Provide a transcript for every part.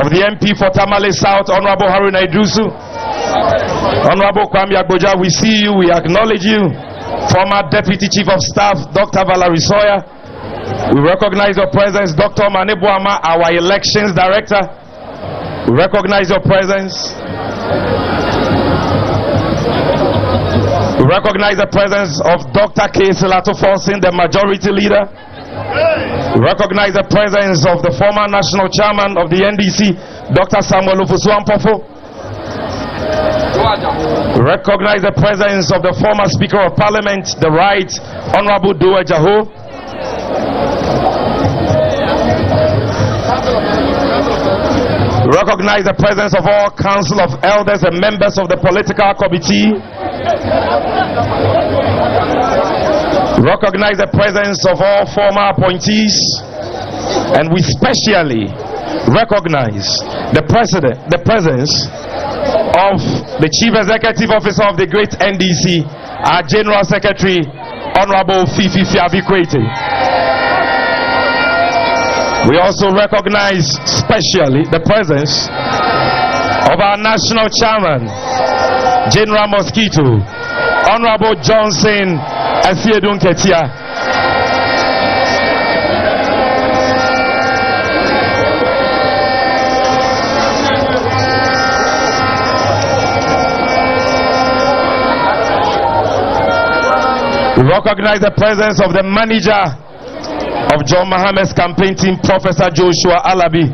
of the MP for Tamale South, Honorable Haruna Idrusu. Honorable Kwame Agboja, we see you, we acknowledge you. Former Deputy Chief of Staff, Dr. Valerie Sawyer. We recognize your presence, Dr. Manebuama, our Elections Director. We recognize your presence. We recognize the presence of Dr. K. Silato Forsin, the Majority Leader. We recognize the presence of the former National Chairman of the NDC, Dr. Samuel Ofosu-Ampofo. We recognize the presence of the former Speaker of Parliament, the Right Honorable Doe Jaho. We recognize the presence of all Council of Elders and members of the political committee. We recognize the presence of all former appointees, and we specially recognize the presence of the Chief Executive Officer of the great NDC, our General Secretary, Honorable Fifi Fiabikwete. We also recognize specially the presence of our National Chairman, General Mosquito, Honorable Johnson Asiedun Ketia. We recognize the presence of the manager of John Mohammed's campaign team, Professor Joshua Alabi.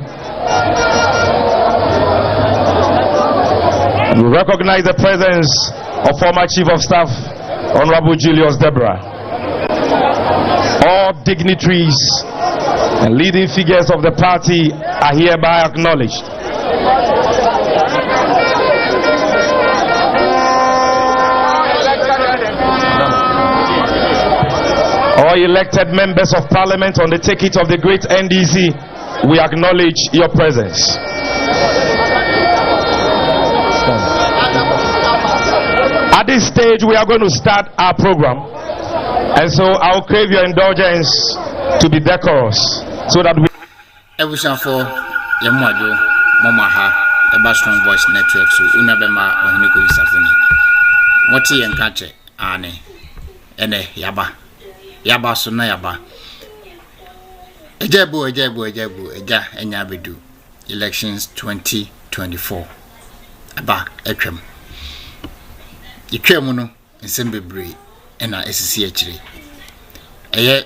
We recognize the presence of former Chief of Staff, Honorable Julius Deborah. All dignitaries and leading figures of the party are hereby acknowledged. All elected members of Parliament on the ticket of the great NDC, we acknowledge your presence. At this stage, we are going to start our program, and so I'll crave your indulgence to be decorous, so that we. Everyone for Yamado, Mamaha, a Strong Voice Network, so Unabema or Nico Safuni. Moti and Kache, Ane, Ene, Yaba. Yaba sona yaba. Ejebu, eja enyabedu. Elections 2024. Aba etwem. Etwem no nsem bebre na esisi akire. Eye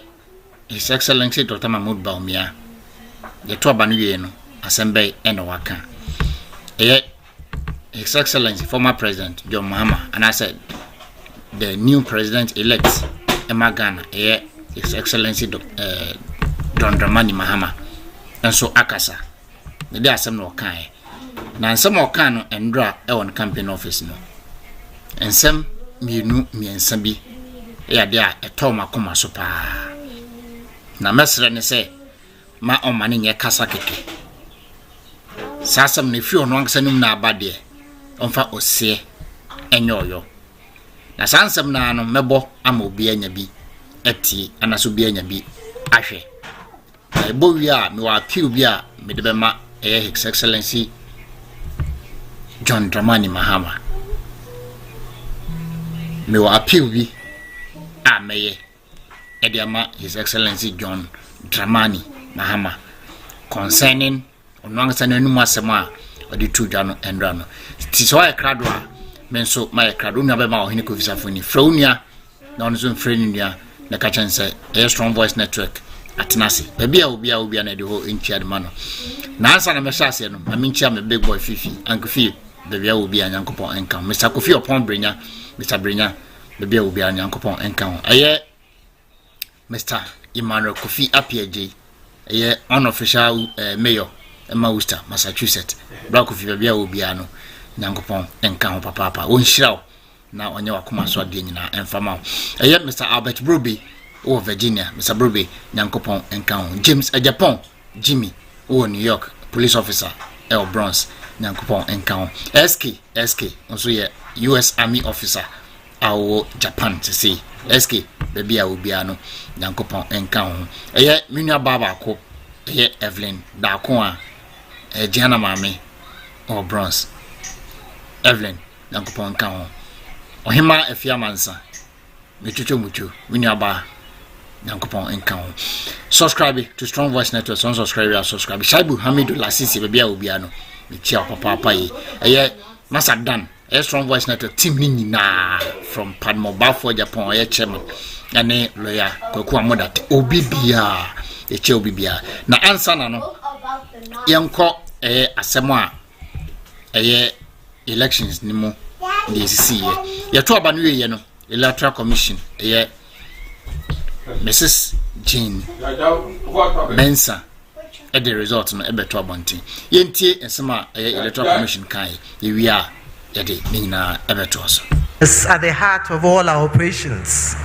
His Excellency Dr. Mahmoud Bawumia. Ye to aba no ye no asembe na waka. Eye His Excellency former President John Mahama, and I said the new president elect Emagana, His Excellency Don Dramani Mahama, and so Akasa. The day some no kind. Now some more can and draw on campaign office no. And some me and Sambi, there a toma coma sopa. Now, Master say, my own money near Kasakeke. Sassam ne few no sanum na badie, on fa ose, and yo. Na sansam na no mebo amobi anya bi eti anaso bi anya bi ahwe na ebo wi a me wa piu bi a me de bema His Excellency John Dramani Mahama me wa piu bi a meye edi ama His Excellency John Dramani Mahama concerning onwangsa na num asem a odi tudwa no endra no ti so ya krado a menso my crowd unya be ma ohini ko visa phone fraunia na onzo mfrenia na ka chense a Strong Voice Network atenase baby a obi na de ho enchia de mano na ansa na mehase no aminchia me big boy Fifi ankofi baby a obi anyankopon enka Mr. Kofi opon brenya Mr. Brenya baby a obi anyankopon enka aye Mr. Emmanuel Kofi Apiaje aye unofficial mayor Emma Worcester Massachusetts Black Kofi baby a obi ano Nyankopon enka ho papa wonhyiraw na onye wakoma so ade nyina emfama eye Mr. Albert Broby o Virginia Mr. Broby Nyankopon enka ho James Agyapong Jimmy o New York police officer El Bronx Nyankopon enka ho SK also ye US Army officer awo Japan to see SK baby a obia no Nyankopon enka ho eye minua baba ko eye Evelyn da ko a Gianna Mame or Bronze Evelyn Nankupon Kaon Ohima Efiamansa Michucho Muchu Winyaba Nankupon Enkaon. Subscribe to Strong Voice Network, subscribe. Shaibu Hamidu Lasisi Bebia Ubiano, Michia Papa Eye Masa Dan, Strong Voice Network, Team Nina from Padmore Baffuor Agyapong, Chairman, and lawyer Kokua Modat, Obibia, Obibia. Na answer no, Yanko Asemwa, elections Nimo, this year. Yato Banu, Electoral Commission, Mrs. Jean Mensa at the result no ebeto abonti yentie ensema electoral commission kai we are at the nina ebeto so is at the heart of all our operations,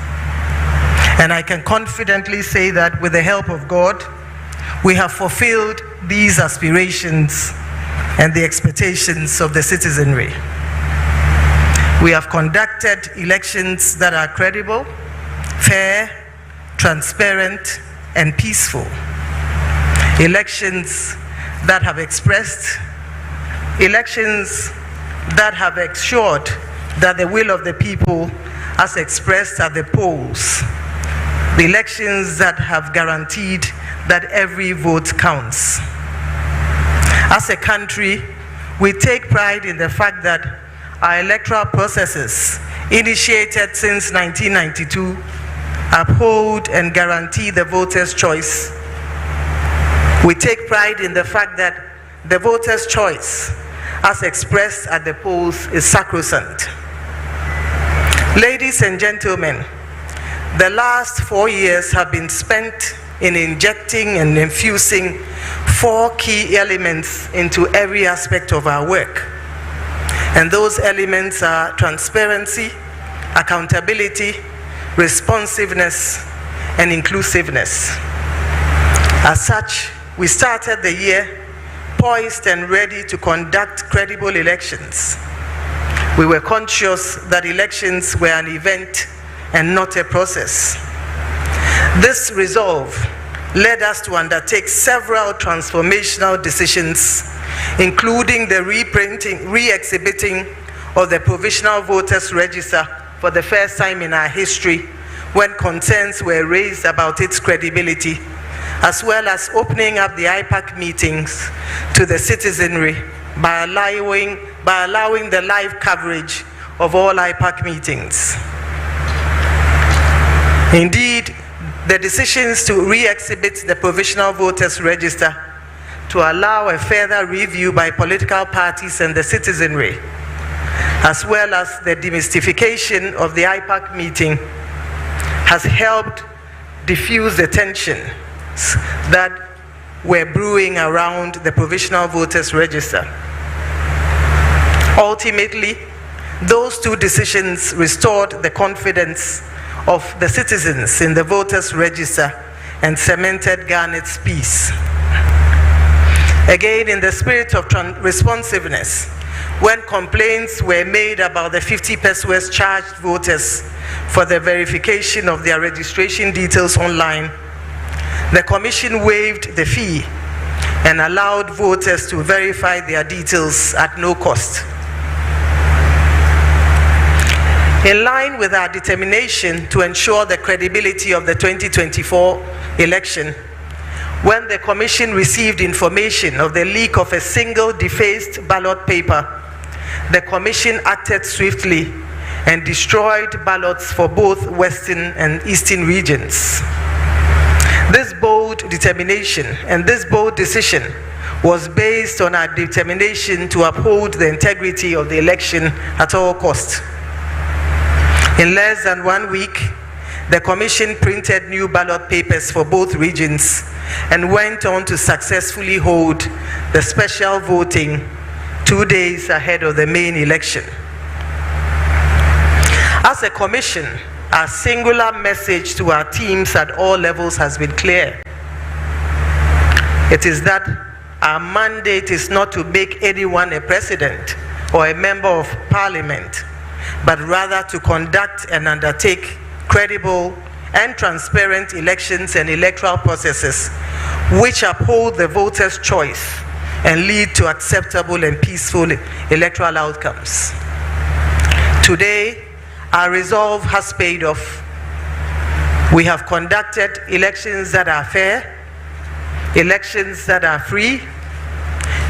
and I can confidently say that with the help of God we have fulfilled these aspirations and the expectations of the citizenry. We have conducted elections that are credible, fair, transparent and peaceful. Elections that have ensured that the will of the people as expressed at the polls. The elections that have guaranteed that every vote counts. As a country, we take pride in the fact that our electoral processes, initiated since 1992, uphold and guarantee the voter's choice. We take pride in the fact that the voter's choice, as expressed at the polls, is sacrosanct. Ladies and gentlemen, the last 4 years have been spent in injecting and infusing 4 key elements into every aspect of our work. And those elements are transparency, accountability, responsiveness and inclusiveness. As such, we started the year poised and ready to conduct credible elections. We were conscious that elections were an event and not a process. This resolve led us to undertake several transformational decisions, including the re-exhibiting of the Provisional Voters Register for the first time in our history, when concerns were raised about its credibility, as well as opening up the IPAC meetings to the citizenry by allowing the live coverage of all IPAC meetings. Indeed, the decisions to re-exhibit the Provisional Voters Register to allow a further review by political parties and the citizenry, as well as the demystification of the IPAC meeting, has helped diffuse the tensions that were brewing around the Provisional Voters Register. Ultimately, those 2 decisions restored the confidence of the citizens in the Voters Register and cemented Garnet's peace. Again, in the spirit of responsiveness, when complaints were made about the 50 pesos charged voters for the verification of their registration details online, the Commission waived the fee and allowed voters to verify their details at no cost. In line with our determination to ensure the credibility of the 2024 election, when the Commission received information of the leak of a single defaced ballot paper, the Commission acted swiftly and destroyed ballots for both Western and Eastern regions. This bold determination and this bold decision was based on our determination to uphold the integrity of the election at all costs. In less than 1 week, the Commission printed new ballot papers for both regions and went on to successfully hold the special voting 2 days ahead of the main election. As a Commission, our singular message to our teams at all levels has been clear. It is that our mandate is not to make anyone a president or a member of parliament, but rather to conduct and undertake credible and transparent elections and electoral processes which uphold the voter's choice and lead to acceptable and peaceful electoral outcomes. Today, our resolve has paid off. We have conducted elections that are fair, elections that are free,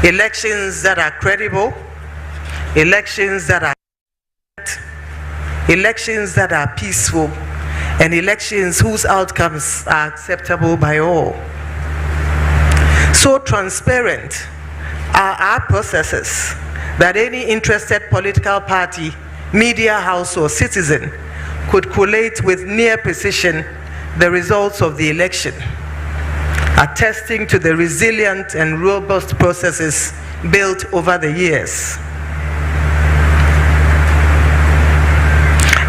elections that are credible, elections that are elections that are peaceful, and elections whose outcomes are acceptable by all. So transparent are our processes that any interested political party, media house, or citizen could collate with near precision the results of the election, attesting to the resilient and robust processes built over the years.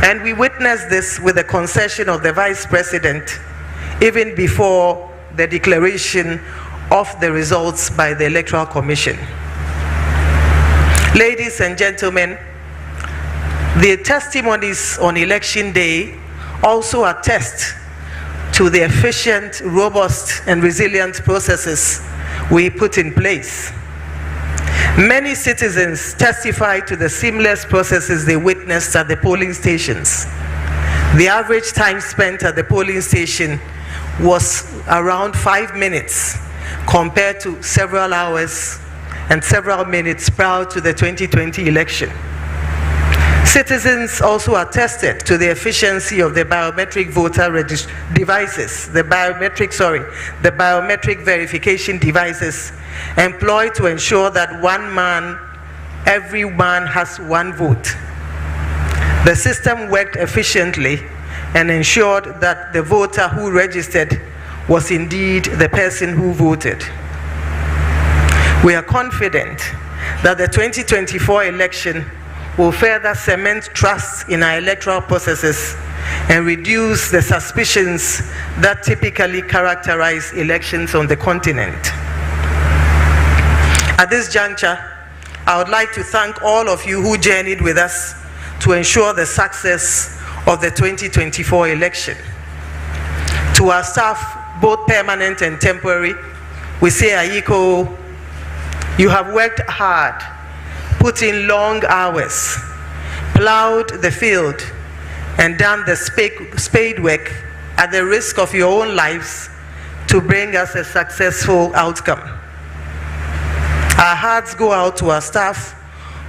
And we witnessed this with the concession of the Vice President even before the declaration of the results by the Electoral Commission. Ladies and gentlemen, the testimonies on election day also attest to the efficient, robust, and resilient processes we put in place. Many citizens testified to the seamless processes they witnessed at the polling stations. The average time spent at the polling station was around 5 minutes compared to several hours and several minutes prior to the 2020 election. Citizens also attested to the efficiency of the biometric voter devices, the biometric verification devices employed to ensure that every man has one vote. The system worked efficiently and ensured that the voter who registered was indeed the person who voted. We are confident that the 2024 election will further cement trust in our electoral processes and reduce the suspicions that typically characterize elections on the continent. At this juncture, I would like to thank all of you who journeyed with us to ensure the success of the 2024 election. To our staff, both permanent and temporary, we say, Ayiko, you have worked hard, put in long hours, plowed the field, and done the spade work at the risk of your own lives to bring us a successful outcome. Our hearts go out to our staff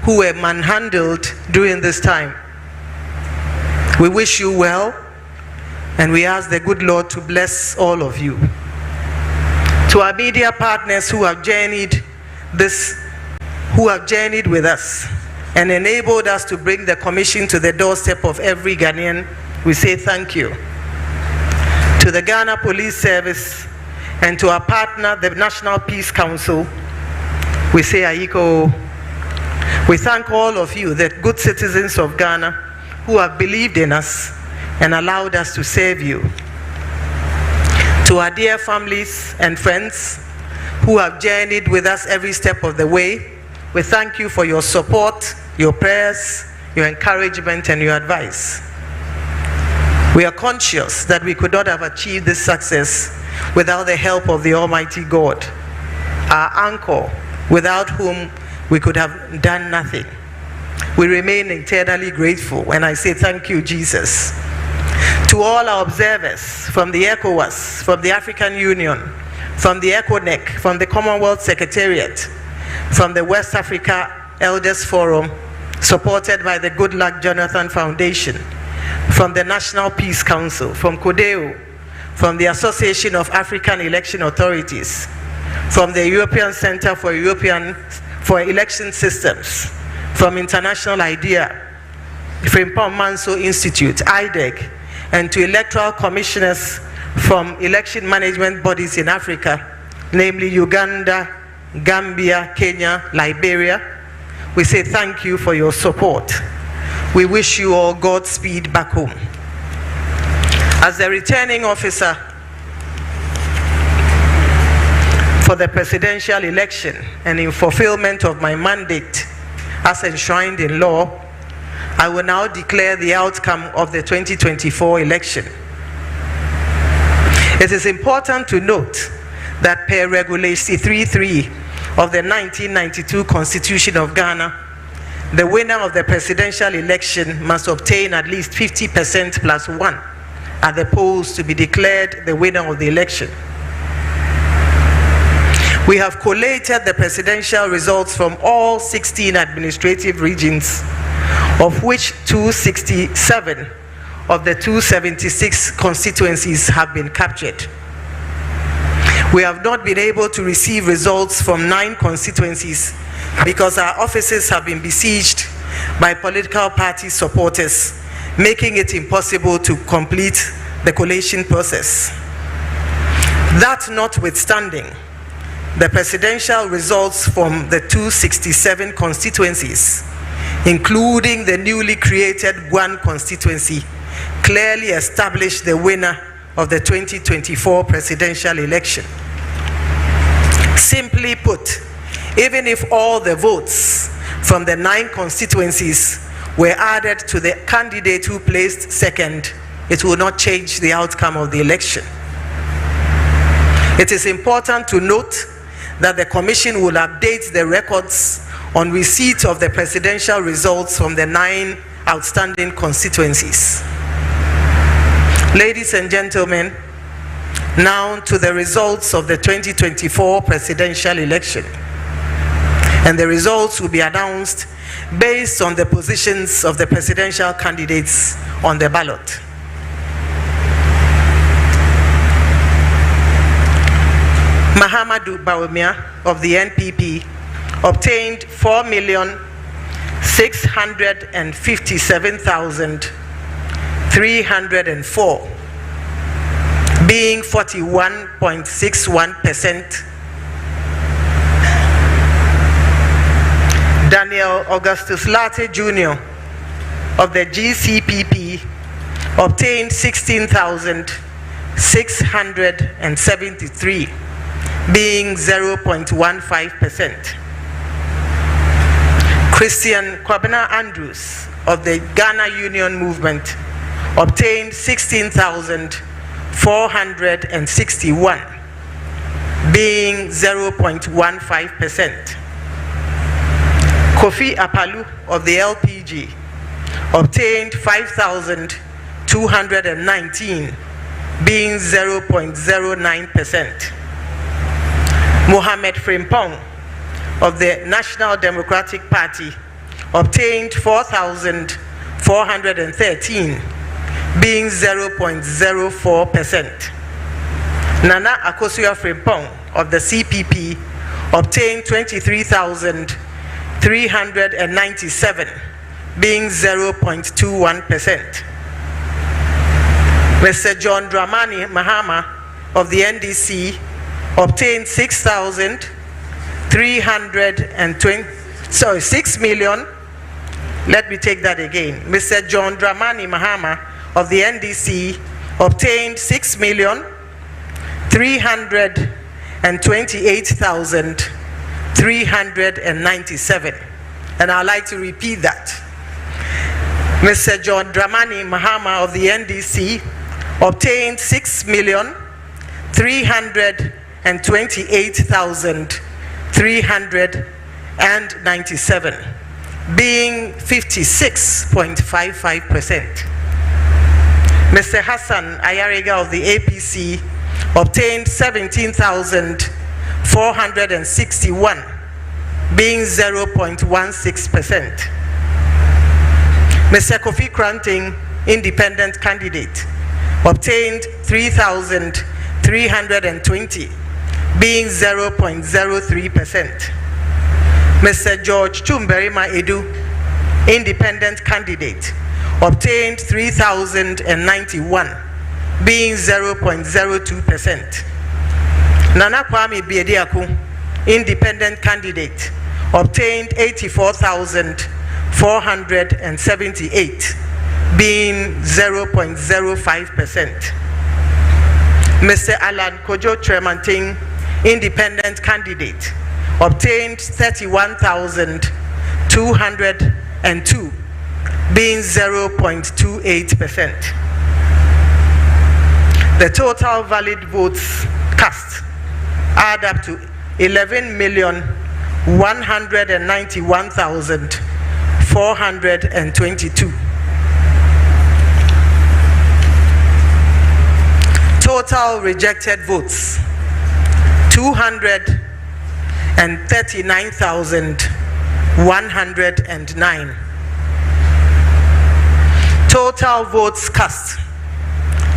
who were manhandled during this time. We wish you well, and we ask the good Lord to bless all of you. To our media partners who have journeyed with us and enabled us to bring the commission to the doorstep of every Ghanaian, we say thank you. To the Ghana Police Service and to our partner, the National Peace Council, we say Ayiko. We thank all of you, the good citizens of Ghana, who have believed in us and allowed us to serve you. To our dear families and friends who have journeyed with us every step of the way, we thank you for your support, your prayers, your encouragement, and your advice. We are conscious that we could not have achieved this success without the help of the Almighty God, our anchor, without whom we could have done nothing. We remain eternally grateful, and I say thank you, Jesus. To all our observers from the ECOWAS, from the African Union, from the ECONEC, from the Commonwealth Secretariat, from the West Africa Elders Forum, supported by the Good Luck Jonathan Foundation, from the National Peace Council, from CODEO, from the Association of African Election Authorities, from the European Center for Election Systems, from International IDEA, Frimpong Manso Institute, IDEG, and to electoral commissioners from election management bodies in Africa, namely Uganda, Gambia, Kenya, Liberia, we say thank you for your support. We wish you all Godspeed back home. As the returning officer for the presidential election and in fulfillment of my mandate as enshrined in law, I will now declare the outcome of the 2024 election. It is important to note that per Regulation 33 of the 1992 Constitution of Ghana, the winner of the presidential election must obtain at least 50% plus 1 at the polls to be declared the winner of the election. We have collated the presidential results from all 16 administrative regions, of which 267 of the 276 constituencies have been captured. We have not been able to receive results from 9 constituencies because our offices have been besieged by political party supporters, making it impossible to complete the collation process. That notwithstanding, the presidential results from the 267 constituencies, including the newly created Guan constituency, clearly established the winner of the 2024 presidential election. Simply put, even if all the votes from the 9 constituencies were added to the candidate who placed second, it will not change the outcome of the election. It is important to note that the Commission will update the records on receipt of the presidential results from the 9 outstanding constituencies. Ladies and gentlemen, now to the results of the 2024 presidential election. And the results will be announced based on the positions of the presidential candidates on the ballot. Mahamudu Bawumia of the NPP obtained 4,657,304, being 41.61%. Daniel Augustus Latte Jr. of the GCPP obtained 16,673, being 0.15%. Christian Kwabena Andrews of the Ghana Union Movement obtained 16,461, being 0.15%. Kofi Apalu of the LPG obtained 5,219, being 0.09%. Mohamed Frimpong of the National Democratic Party obtained 4,413, being 0.04%. Nana Akosua Frimpong of the CPP obtained 23,397, being 0.21%. Mr. John Dramani Mahama of the NDC obtained 6 million. Let me take that again. Mr. John Dramani Mahama of the NDC obtained 6,328,397. And I'd like to repeat that. Mr. John Dramani Mahama of the NDC obtained 6,328,397, being 56.55%. Mr. Hassan Ayariga of the APC obtained 17,461, being 0.16%. Mr. Kofi Kranting, independent candidate, obtained 3,320, being 0.03%. Mr. George Tumberima Edu, independent candidate, obtained 3,091, being 0.02%. Nana Kwame Biediaku, independent candidate, obtained 84,478, being 0.05%. Mr. Alan Kojo Tremanting, independent candidate, obtained 31,202, being 0.28%. The total valid votes cast add up to 191,422. Total rejected votes 239,109. Total votes cast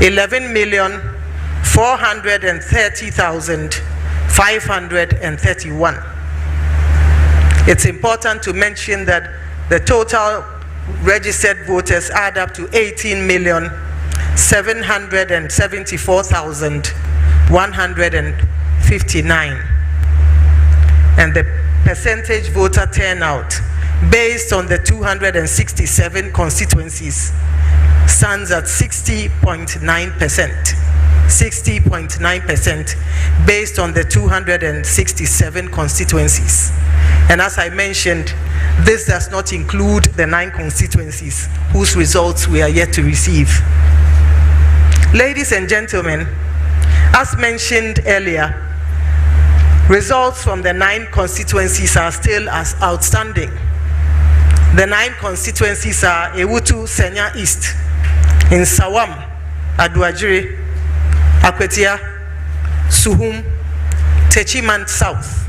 11,430,531. It's important to mention that the total registered voters add up to 18,774,159. And the percentage voter turnout based on the 267 constituencies stands at 60.9%. 60.9% based on the 267 constituencies. And as I mentioned, this does not include the 9 constituencies whose results we are yet to receive. Ladies and gentlemen, as mentioned earlier, results from the 9 constituencies are still as outstanding. The 9 constituencies are Ewutu Senya East, in Sawam, Aduajiri, Akwetia, Suhum, Techiman South,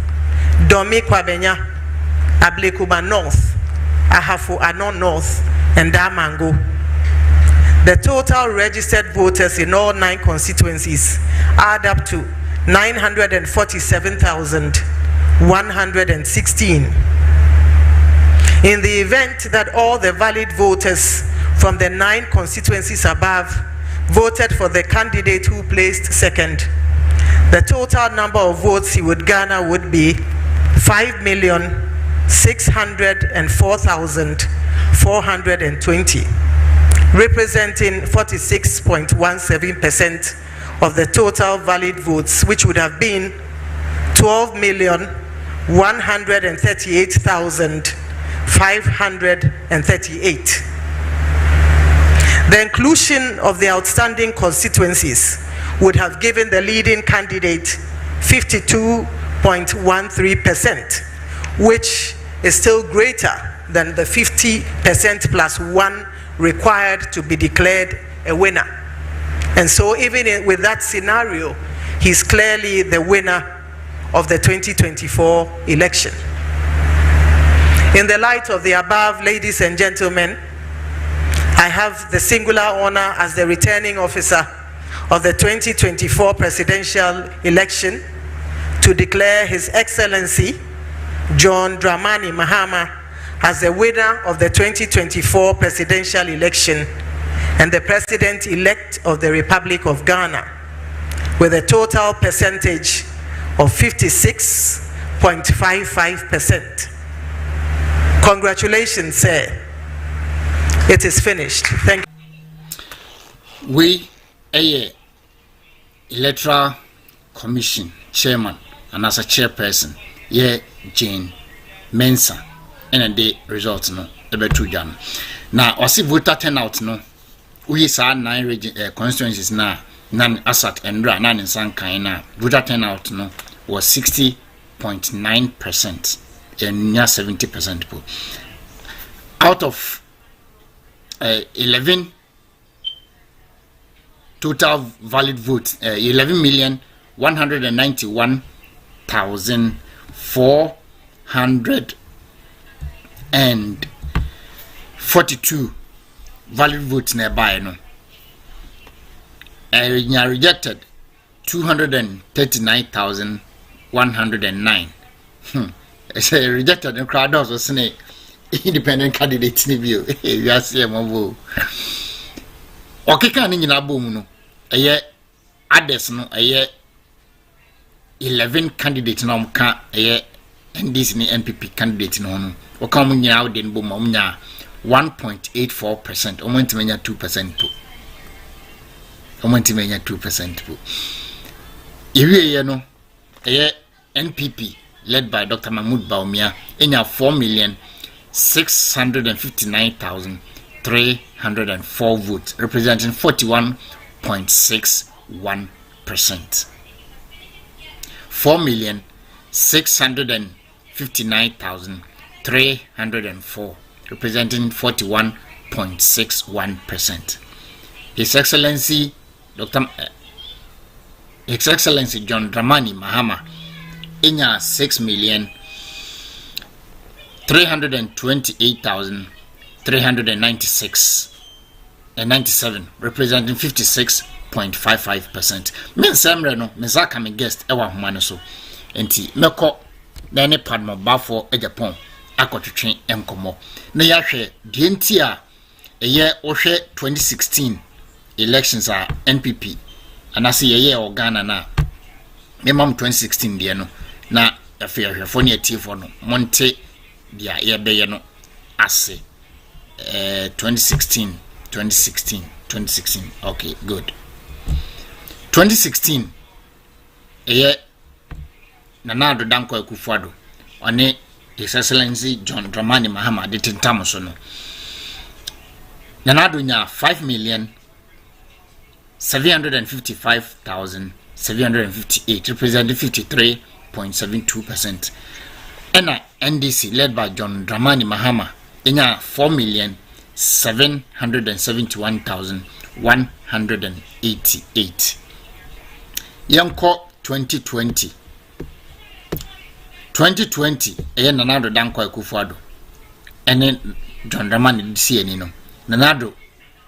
Domi Kwabenya, Ablekuba North, Ahafo Anon North, and Damango. The total registered voters in all 9 constituencies add up to 947,116. In the event that all the valid voters from the 9 constituencies above voted for the candidate who placed second, the total number of votes he would garner would be 5,604,420, representing 46.17% of the total valid votes, which would have been 12,138,538. The inclusion of the outstanding constituencies would have given the leading candidate 52.13%, which is still greater than the 50% plus 1 required to be declared a winner. And so even with that scenario, he's clearly the winner of the 2024 election. In the light of the above, ladies and gentlemen, I have the singular honor as the returning officer of the 2024 presidential election to declare His Excellency John Dramani Mahama as the winner of the 2024 presidential election and the President-elect of the Republic of Ghana with a total percentage of 56.55%. Congratulations, sir. It is finished. Thank you. We, Electoral Commission Chairman and as a chairperson, Jane Mensah, and the results no about 2 Jan. Now, I see voter turnout no. We saw 9 constituencies now, none asset and none in Sankaina. Voter turnout no was 60.9% and near 70%. Out of 11 total valid votes, 11,191,442 valid votes nearby. No, rejected 239,109. Rejected the crowd also snake. Independent candidate view. You are seeing more. Okay, can you not boom? A year others no a year 11 candidates no can a year and this NPP candidate no. Or come now then boom 1.84%. Or went to 2%. Or went to 2%. You know a year NPP led by Dr. Mahmoud Baumia in your 4,659,304 votes, representing 41.61%. 4,659,304 59,304, representing 41.61%. His Excellency His Excellency John Dramani Mahama inya 6,328,396 and 97, representing 56.55%. Men semre no mezaka me guest ewa humane so enti meko na ne Padmore Baffuor Agyapong akotwetwe enkomo na yahwe die nti a eye ohwe 2016 elections a NPP anase yeye Ghana na memam 2016 die no na afehwefo ne atifo no monte dia yebeye no ase 2016 okay, good. 2016 Nanado Danko Akufo-Addo one His Excellency John Dramani Mahama de tentamo so no Nanado nya 5,755,758, representing 53.72%. And NDC led by John Dramani Mahama nya 4,771,188. Yanko 2020 Nanado Danko Akufo-Addo and John Dramani DC no Nanado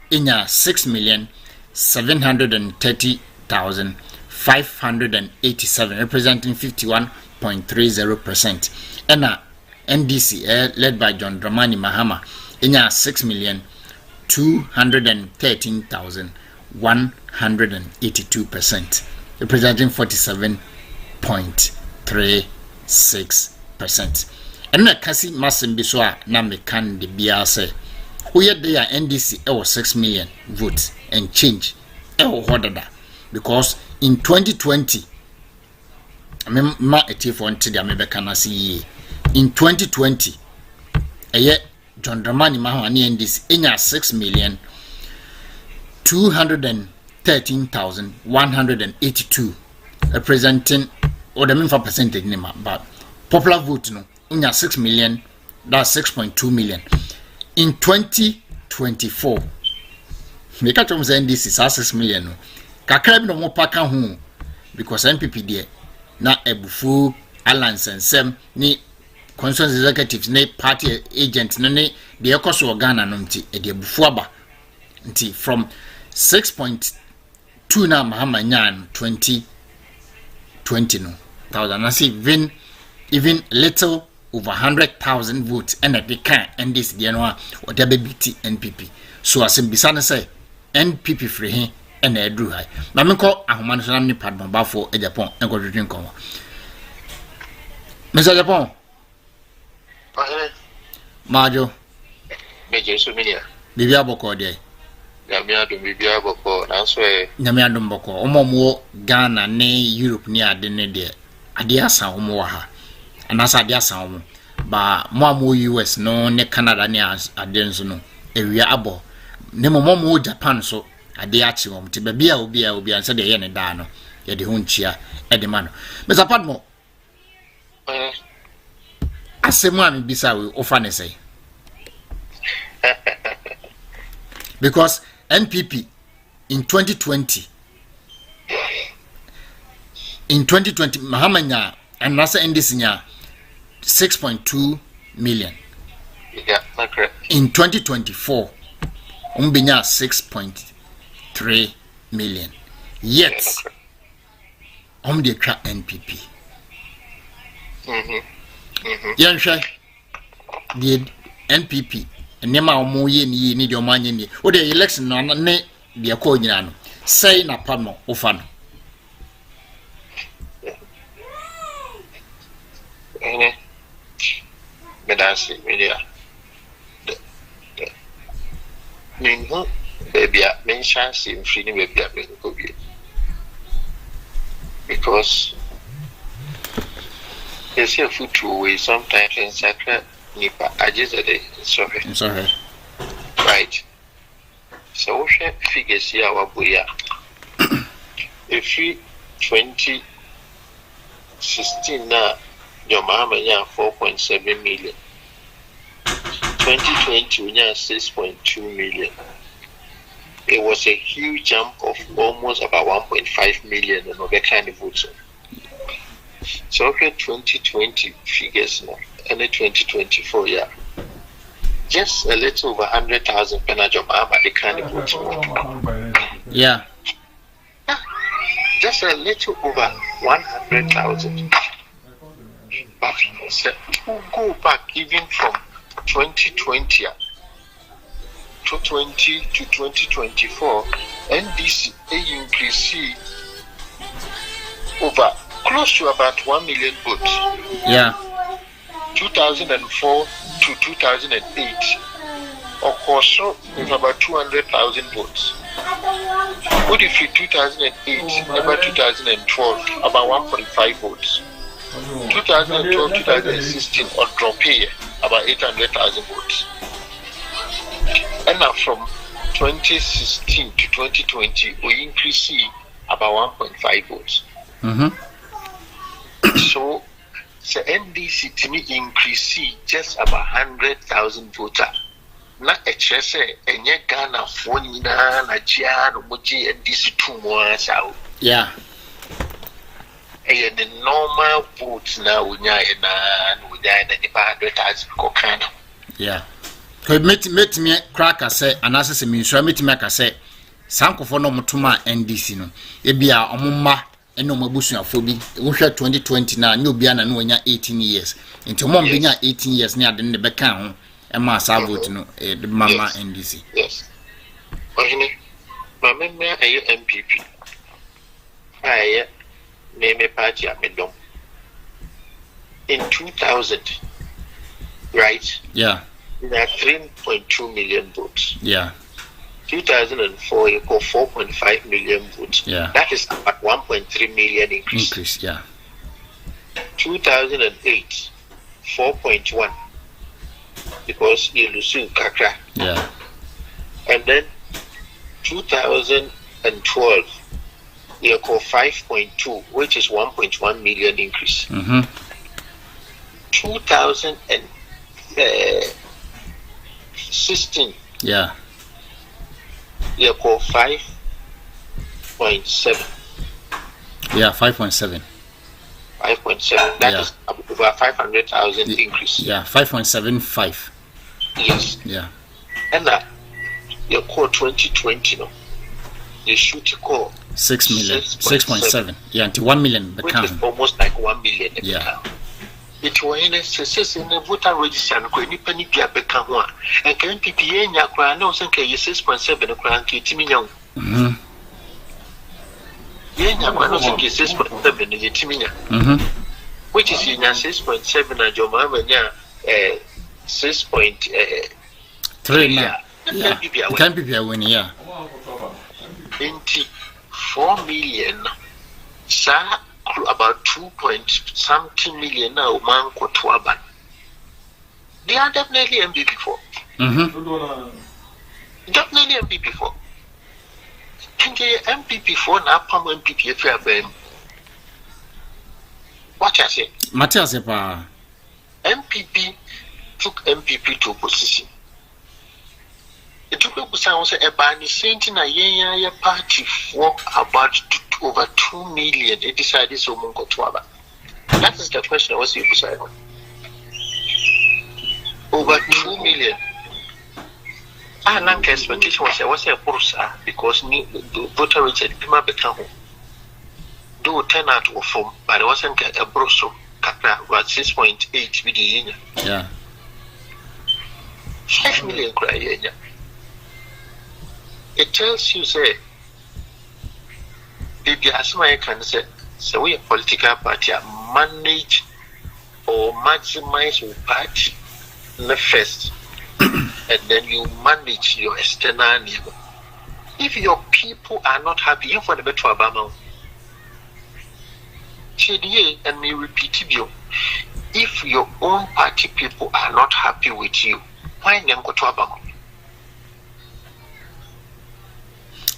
inya 6,730,587, representing 51.30%. And NDC led by John Dramani Mahama inya 6,213,182%, representing 47.36%. And na kasi masimbi so a na mekan de bia say we dey NDC 6 million votes and change hodada, because in 2020 ma etifo nti dia mebeka na see in 2020 John Dramani Mahama ni NDC inya 6,213,182, representing or the mean for percentage name, but popular vote no inya 6 million, that's 6.2 million. In 2024 me catch on NDC 6 million no kakra bi no mo paka ho, because NPP there na ebufu alliance nsem ni constituency executives ne party agents no ne de ekoso Ghana no nti e de ebufu aba nti from 6.2 na Mahama nyan 2020 no thousand na see even little over 100,000 votes and they can end this January or the BT NPP. So as in Bisana say NPP free him and they drew high. Mamiko Ahuman Sanami Padmore Baffuor Agyapong and go to drink on. Mr. Agyapong Majo Major Suminia Bibia Boko de Yamiadum Bibia Boko, answer Yamiadum Boko, Omo Ghana, ne Europe near the Nede Adiasa Omoha. And as I guess, but more US no ne Canada near Adenzo no area abo. Nemo more Japan so a de actual to be will be and said the yen dano, yet the hunchia at the man. Mr. Padmore, I say, Mammy Bisa will often say because NPP in 2020 Mahamanya and Nasa Endisinya 6.2 million. Yeah, correct. In 2024, umbinya 6.3 million. Yet, the track NPP. Yansha, the NPP, and Nema Omoye ni need your money. Or the election no ne the Akoyan say na Padmore ofan. Medasi media. Minhu baby mention sim free baby baby, because they say food two ways sometimes in sacred nipa ages a day. Sorry. Right. So we figures here our boya. If we 2016 na Your mama, 4.7 million. 2020, we 6.2 million. It was a huge jump of almost about 1.5 million and other kind of votes. So, okay, 2020 figures now, and the 2024 year, just a little over 100,000 penalty mama, the kind of votes. Yeah. Just a little over 100,000. But go back even from 2020 to 2024, NDC increase over close to about 1 million votes. Yeah. 2004 to 2008, of course, so with about 200,000 votes. What if in 2008, about 2012, about 1.5 votes? 2012, 2016, or drop here, about 800,000 votes. And now from 2016 to 2020, we increase about 1.5 votes. So NDC to me increase just about 100,000 votes. Na say enye Ghana for nyina na jia no moji NDC two more sao. Yeah. The normal votes na unya na nipa 100,000 ko kana. Yeah. Ko met me crack ase anase me nsura met me aka say sankofo no motoma NDC no e bia omumma eno mabusuafo bi wo hwe 2020 na ne obia na no nya 18 years nti mo mbenya 18 years ne ade ne beka ho e ma sa vote no the mama NDC. Yes. Ohini mama me ayo MPP aye me party amedom in 2000, right? Yeah. There are 3.2 million votes. Yeah. 2004, you got 4.5 million votes. Yeah. That is about 1.3 million increase. Yeah. 2008, 4.1 because you lose kakra. Yeah. And then 2012, you got 5.2, which is 1.1 million increase. 2016. Yeah. You call 5.7. Yeah, 5.7. 5.7. That is over 500,000 increase. Yeah, 5.75. Yes. Yeah. And that you call 2020 no. You should call 6 million. 6.7. Yeah, until 1 million which is almost like 1 million. Yeah. It was in a voter register and any penny become one. And can PPA in your crown, no, 6.7 crown to Timinion. Yenya, 6.7 Timina, which is in 6.7 and your mamma, 6.3. Can be a win, yeah. 4 million, sir. About 2 million now, man, Kotuaban. They are definitely MPP for. Definitely MPP for. And the MPP for now, Pam MPP FM. What I say? Matthias, MPP took MPP to opposition. It took opposition a ban saying a year party for about over 2 million. They decided so Mungo Tuaba. That is the question I was you decide on. Over 2 million. I think expectation was a Bursa because the voter rate had come become do turn out of form, but it wasn't a Brusso Capra was 6.8 million. Yeah. 5 million cry. It tells you say maybe as I can say, so we a political party manage or maximize your party the first, and then you manage your external neighbor. If your people are not happy, you for the better Obama. And me repeat you, if your own party people are not happy with you, why not go to Obama?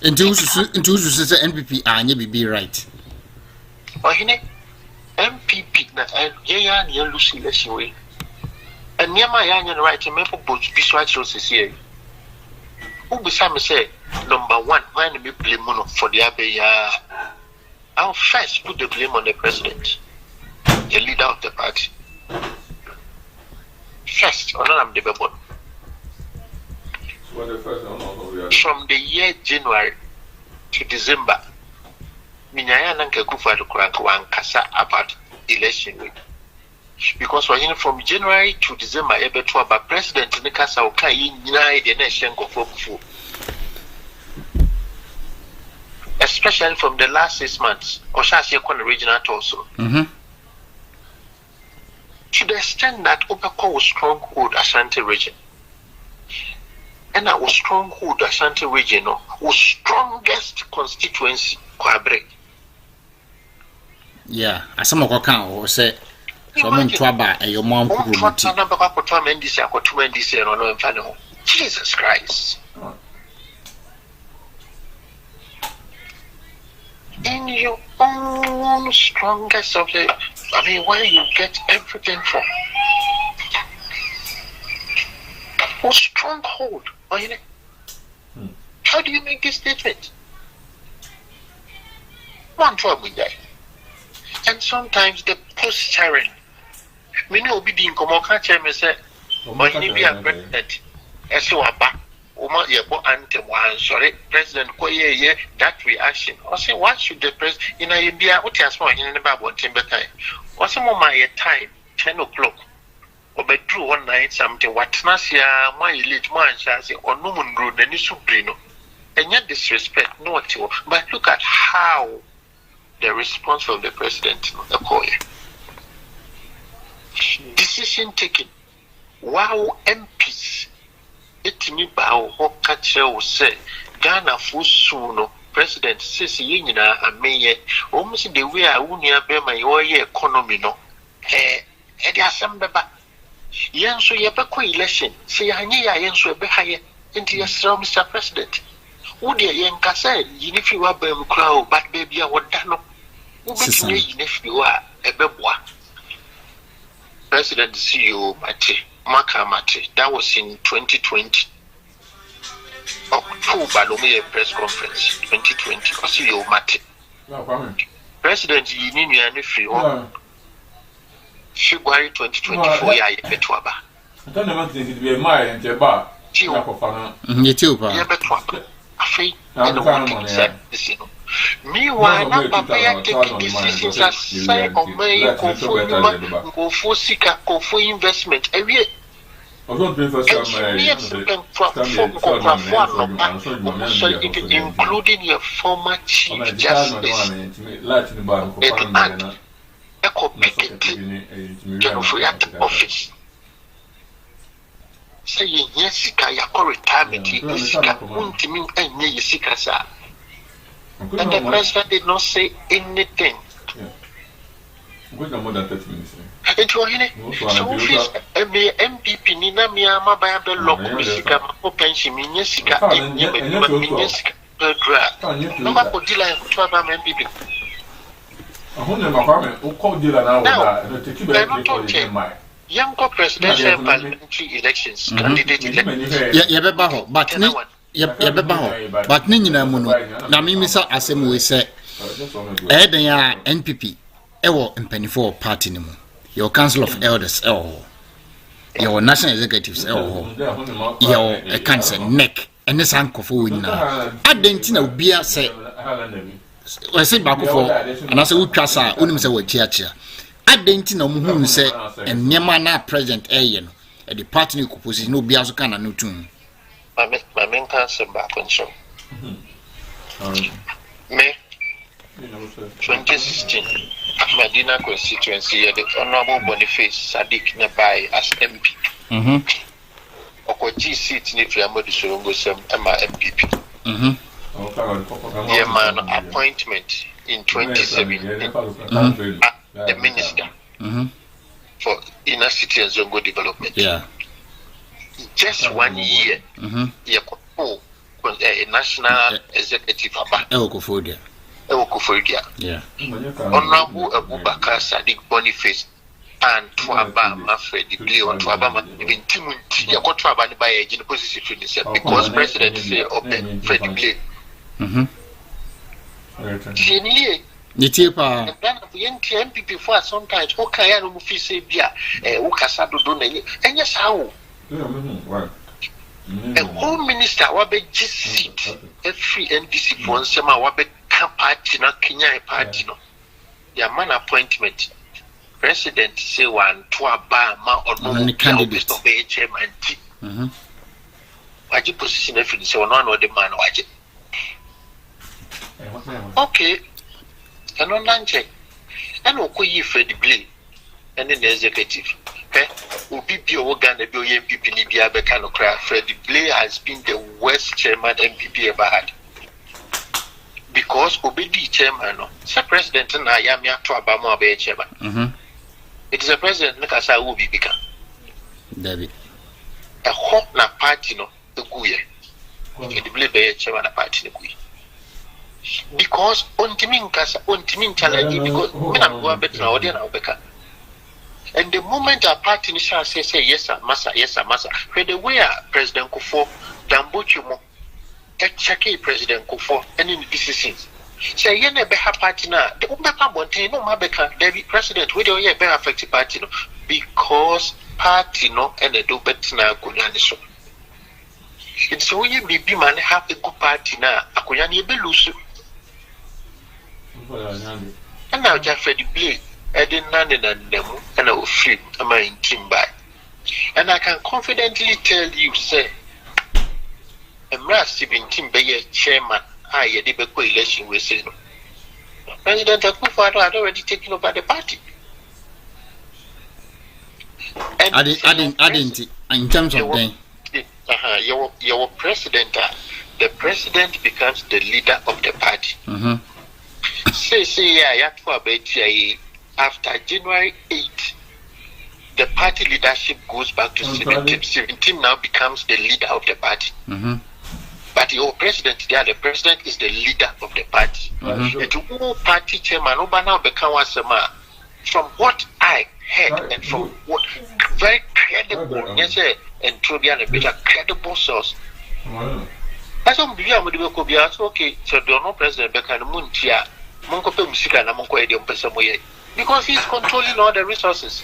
Into NPP are be right. NPP MPP na ya na lose election way. And near my young right to make both be swatches here. Who beside me say number one, why me blame mono for the abbey? I'll first put the blame on the president, the leader of the party. First, or not I'm the baby. From the year January to December, Minyaya Nanka Kufa to Kuran Kasa about election week. Because from January to December, but President Nikasa Okai United the nation go for Baffuor. Especially from the last 6 months, or shall I say, regional also. To the extent that Opeko was stronghold Ashanti region. And our stronghold Ashanti region was strongest constituency Kwabre. Yeah, as some of our say, someone trouble and your mom Jesus Christ. In your own strongest of the, I mean, where you get everything from. What stronghold? How do you make this statement? One trouble with that. And sometimes the posturing. Many will be being Komoka chairman said, when you be a president, as you are back, President Koye, that reaction. I say, why should the president in India, what has more in the Bible, Timber time? What's some of my time, 10 o'clock? Or by true one night something, what Nasia, my elite man shall say, or no one road, and you brino. And yet disrespect, no at all. But look at how the response of the president, Okoye. Decision taken. Wow, MPs. It me bow or catch you say, Ghana for soon, President says, Yina, and may almost the way I won't bear my economy. No, there are some baba. Yanso Yabako election, say, I need I answer be higher into your strong Mr. President. Would you yanka say, if you are Bem Crow, but baby, I would done. If you are a bebois. President CEO Mate. Makamati, that was in 2020. October, Lomé press conference, 2020. I see you, Mate. President Yini and February 2024, I Betwaba. I don't know what it be a mile and Jabba. Meanwhile, Papa taking decisions as sign of May go for seeker for investment. Every including your former chief justice, office. Say yes, I retirement. And the president did not say anything. Good more than 30 minutes. So, MPP Nina Miama by the local Messica, pension, Minesika, and Minesika, no one could deal with MPP. I wonder my apartment, who called you now? Young presidential parliamentary elections, candidate elections. But Nina Muno, Namimisa Assembly said, Edaya NPP, Ewo and Penny for Party Nemo, your Council of Elders, your National Executives, your cancer neck, and the Sanko for winner. I didn't know Bia say, I said Baffuor, and I said, Utrasa, Unimsa with Chiacha. I didn't know whom say, and Niamana President Ayen, at the party composition, no Biazukana no tune. My main council back on show. May 2016, Medina constituency, the Honorable Boniface Sadiq Nabai as MP. Okoji seat in Flamodi Surungo Sem Emma MPP. The man appointment in 2017 the minister for inner city and Zongo development. Yeah. Just 1 year, a national executive Ewokoforidia. Yeah. Honorable Abubakar Sadiq Boniface and Tuaba Mafred Blay on Tuaba even Timunti Yakotraba by a position because President say open Fred Blay. Nitipa and then the NTMP before sometimes okay no fi say bia ukasa dodo na and yes how a home minister wabe seat every NDC for nsema wabe party na Kenya party no ya man appointment president say one to aba ma ono candidate to be chairman ti waji position every say one the man waji okay and on lunch and okoyi Fred Blay and the executive Obi Ghana be MPP ni bia be kan okra Fred Blay has been the worst chairman MPP ever had because Obi di chairman no say president na ya me ato abamo be chairman it is a president make asa Obi bika David a hot na party no eguye Fred Blay be chairman na party no guye because ontimin challenge because when I'm going better now then I'll beka. And the moment a party shall say yes sir massa for the way President Kufuor Dambochumo check President Kufuor any decisions say ye na be ha party na the ubeka bontin no ma beka the president we dey be affect party no because party no and do better na akunya ni so it's so ye be man have a good party na akunya ni be lose. And now Fred Blay I didn't none and them and I was free am I in team by. And I can confidently tell you, say, a massive in team by chairman, I did a coalition with say no. President Akufo had already taken over the party. And I didn't in terms of them. Your president, the president becomes the leader of the party. After January 8, the party leadership goes back to 17. 17 now becomes the leader of the party. But your president, there, the president is the leader of the party. The party chairman, from what I heard and from what very credible, yes, and Trobian a better credible source. That's what we are okay. So the no president Bekan Muntia. Because he's controlling all the resources.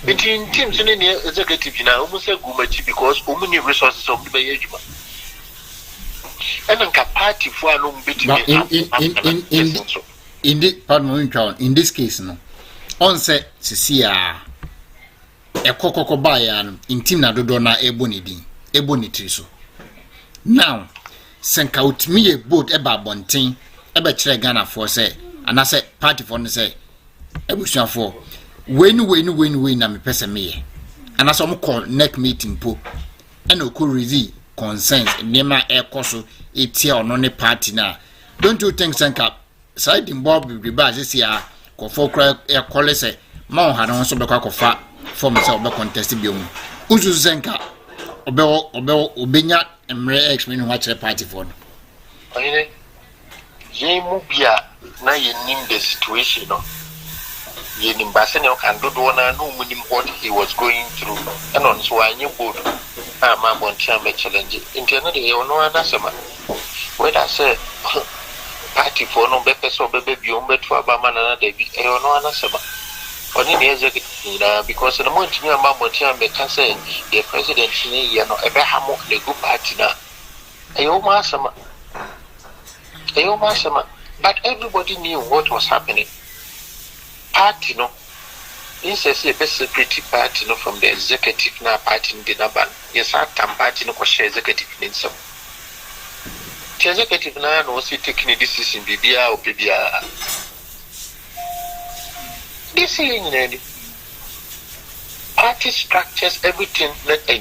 Between teams in the executive now, almost a gumachi because many resources of the Bayajuma. And a party for a in this case, no. On set Cecilia a coco bayan in Timna Dodona ebonity. Now. Senka utimi boat eba bonten eba kire Ghana for say and I say party for say ebusuan for when na me pese me and as call neck meeting po and okuridi concerns nema ekoso etia ono ne party na don't you think Senka side in bob be ba this year ko for cry e call say ma ha no so be kwa kofa for me say obe contest bi omu uzu Senka obenya emre explain what the party for no ayine ye mubia na ye nim the situation no ye nim ba se ne o kan dodo na no munim what he was going through and on so anye board ma bontia me challenge internet ye ono anasema whether say party for no be person be bi o metu abama na da bi e ono anasema only the executive because the moment you are bontia me can say the president ni ye no ebe hamo the good party na but everybody knew what was happening. Party no, this is a best security party no from the executive na party in the Naban. Yes, I can party no share executive in some. The executive na no see taking a decision BBA or PBA. This is any party structures everything like a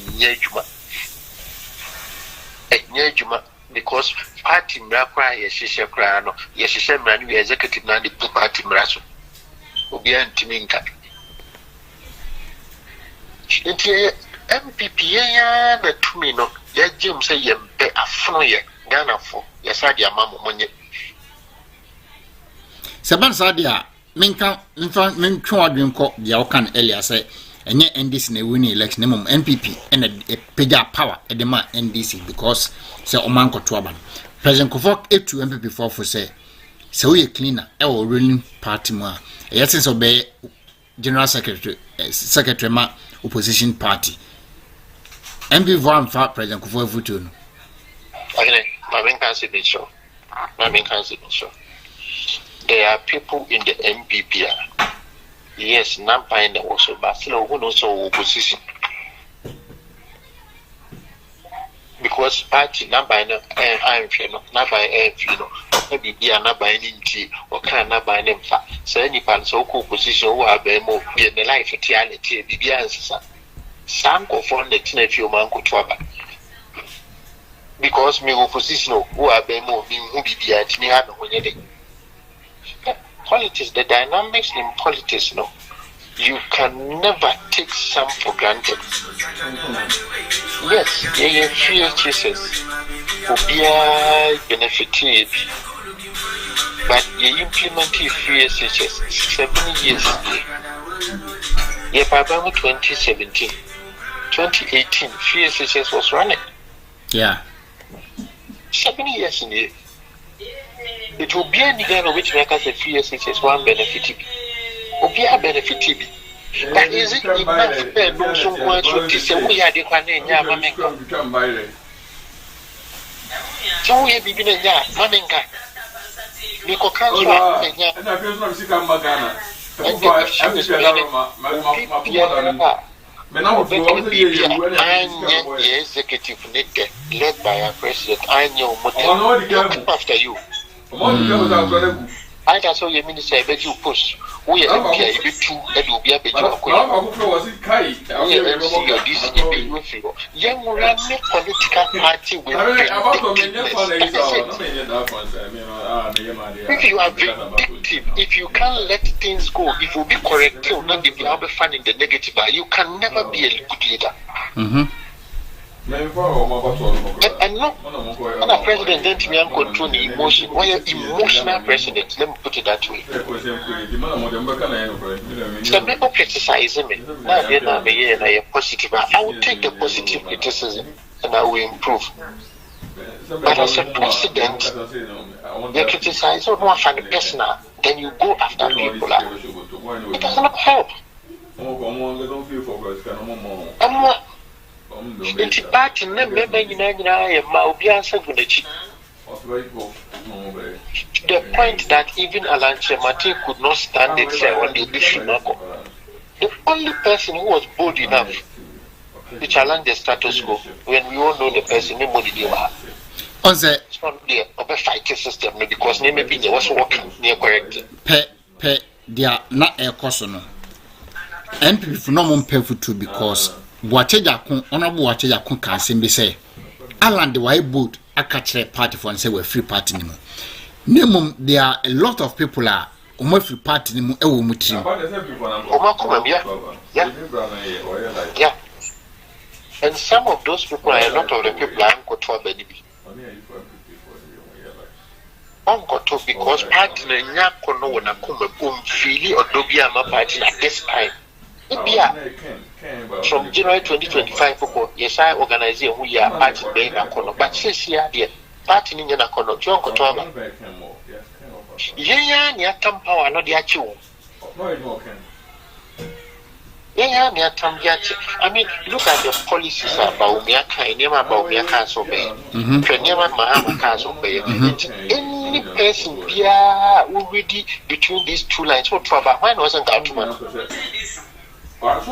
Nyejuma because party mrakra yeshishe kra no yeshishe mrani executive na the party mraso obi antiminka nti MPP ya na tumi no ya jim say yembe afono ye Ghana for Yasadia Mamma Money. Saban Sadia, Minka, Minka, call the Alcan earlier say, and yet NDC ne winning election, NPP, and a Pega power at the man NDC because Sir Omanko Twaban. President Kofok 8 to MPP for say, so we cleaner, our ruling party more. A essence obey General Secretary, ma opposition party. MP Van Fat President Kofok Futun. Okay, my main cancer show. There are people in the MPP. Yes, not buying the also, but still who knows opposition. Because party not buying I'm not buying maybe be not buying tea or can not buy them fat. So any pan so opposition who are more in the life of reality, be answer. Some go for the tin if you man could trouble. Because me opposition who are more who be the at me when you politics, the dynamics in politics, no, you can never take some for granted. Yes, there are few cases will be benefited, but you implement few cases 7 years. Yeah, by 2017, 2018, few cases was running. Yeah. 7 years in it. It will be any kind of which make us a few years one benefit. Will be a benefit. But is it enough? No, so much to say we are the one in Yamaminga. So we have been in Yamaminga. Nico Council, and I feel not sick of Magana. And the executive led by a president. I know after you. I saw your minister, I bet you push. We are okay, you two, and will be a bit of young political party will if you are vindictive, if you can't let things go, if you be corrective, not if you have fun in the negative, you can never be a good leader. And no, a president don't control the emotion. Why an emotional president? Let me put it that way. Some people criticize me. Now they are positive. I will take the positive criticism and I will improve. But as a president, you criticize one funny personal, then you go after people. It does not help. It's party member in the point that even Alan Chemati could not stand it when they did Shinako. The only person who was bold enough to challenge the status quo when we all know the person nobody did it's not there of a fighting system because maybe there was working near correct. They are not a cosono. And people no more pay for two because Boacheja honorable Boacheja can simply say Alan the white boat a catch a party for and say we're free party anymore. Minimum there are a lot of people are free party anymore. Yeah. And some of those people are a lot of the people are uncle to uncle because party nyako no wana come fili or dobia ma party at this time. From January 2025, yes, I organize a we are party being a corner, but since here, the party in a corner, John Cotoba. Yeah, near Tampa, not the actual. Yeah, near Tampiati. I mean, look at the policies about Miaka, Nema about Miaka Sobe, Nema Mahama Castle Bay. Any person here already between these two lines, what trouble? Why wasn't that one? But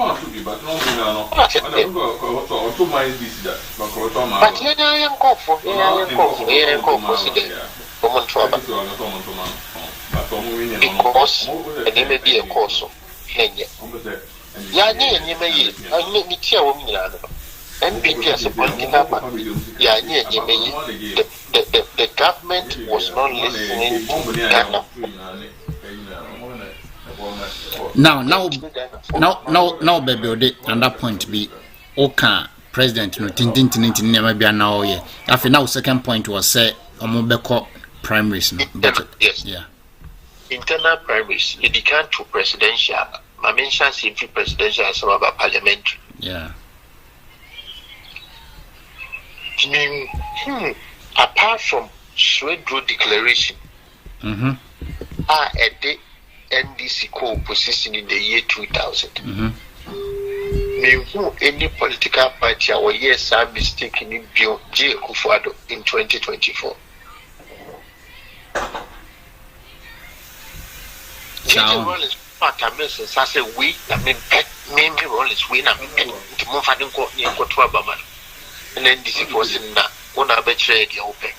because there may be a course of MPP as a political party, the government was not listening to Ghana. Now, baby, on that point be okay. president no tintin na bia na oye afi now second point was say omobeko primaries no but yes yeah internal primaries it can't to presidential my mention simply presidential as about parliamentary yeah apart from Swedro declaration a the NDC co-opposition in the year 2000 who any political party or yes are mistaken in J. Kufuado in 2024. J.J. Rollins part of Mrs. I say we, I mean, maybe Rollins win, I mean, the more I don't go near Kotuabaman. And then this was in one of the open.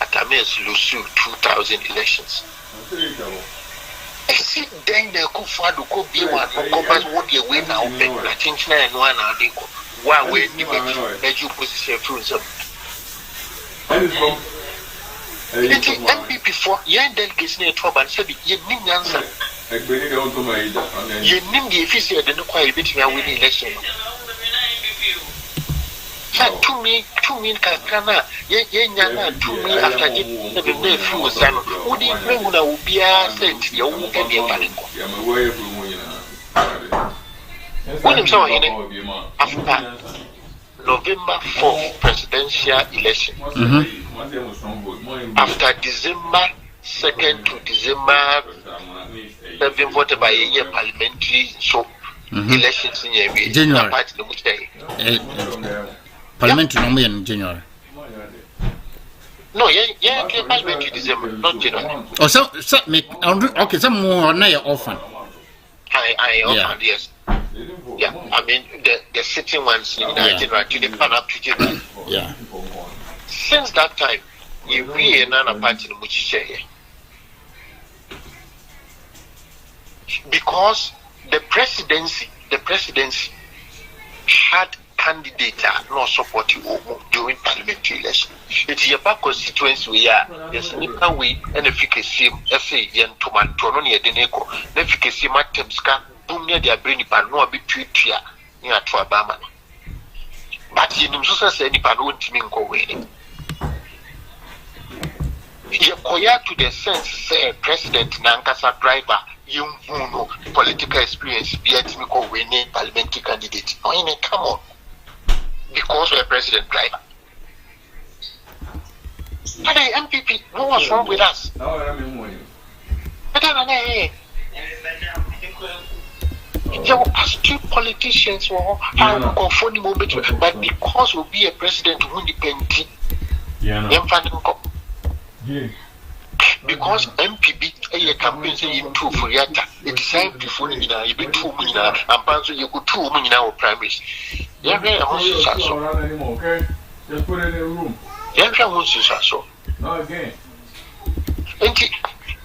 At a mess Lusu 2000 elections. I see then the Kufuado could be one who covers what you win now. I think 9-1 are they go. Why we make you position through some. It is MP before Yan delegates near Tob and said, you need answer. You need the official and no quiet between our winning election. To me, Kakana, Yana, to me after the day few son, would you bring will be a sent your own penny panico? When saw after November 4th presidential election, after December 2nd to December 7th voted by a year parliamentary so elections in January. Parliamentary no in January. No, yeah, parliamentary December, not January. Oh, so me okay, some more na your orphan. I offered yes. Yeah, I mean the sitting ones in January to the pan up to January. Yeah. Since that time, you be another party in which share because the presidency had candidate not supporting during parliamentary election. It is a back constituency we are. There's no way and efficacy essay yen to Mantono near the Neko, efficacy matemska, boom near their brain pan no be tweetia near to Obama. But in Musa said any pan won't mean go winning. You acquire to the sense say President Nankasa driver. You know political experience be at me go winning parliamentary candidate. No, come on. Because we're president driver. But the MPP, no what's wrong with us? But then, as two politicians were confronting moment, but because we'll be a president who independent, because MPB a campaign saying two for Yata, it's time before you know, you be 2 million, and Panzo you could 2 million our primaries. Yeah, okay? Just put it in the room. Yeah, so. No, again.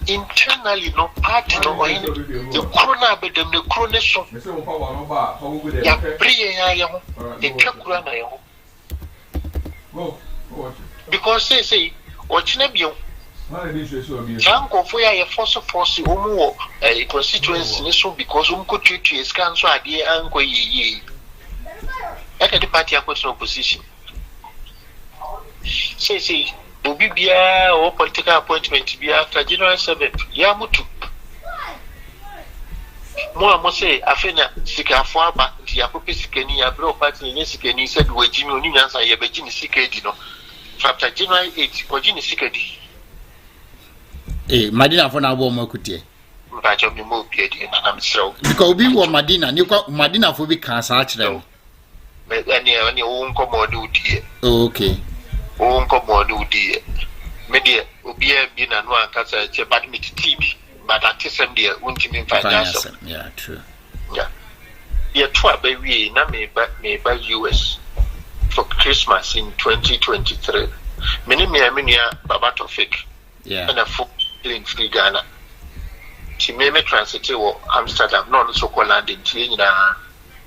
Internally, no party, no any. The corona, but the coronation. Yeah, because they say, what's your Janko for a force a constituency so because could treat you as cancer idea and go ye. At the party opposition. Say, Bobia or political appointment to be after January 7th. Yamutu. More must say, Afena, Sika Faba, the Apopiscani, a bro party in Sikani said, where Jimmy Unions are Yabajin Sikadino. After January 8th, or Jimmy Sikadi. Madina for now, Mokuti. But you'll be more paid, and I'm so. Because we were Madina, you got Madina for big cancer, actually. Any own commodity, dear. Okay. Own commodity, dear. Media will be a bin and one cancer, but me to TV, but at this time, dear, won't you mean financial? Yeah, true. Yeah. You're 12 baby, not me, but me by US for Christmas in 2023. Many Babato fake. Yeah. And a full in free Ghana. She may transit to Amsterdam, not so called landing Tina.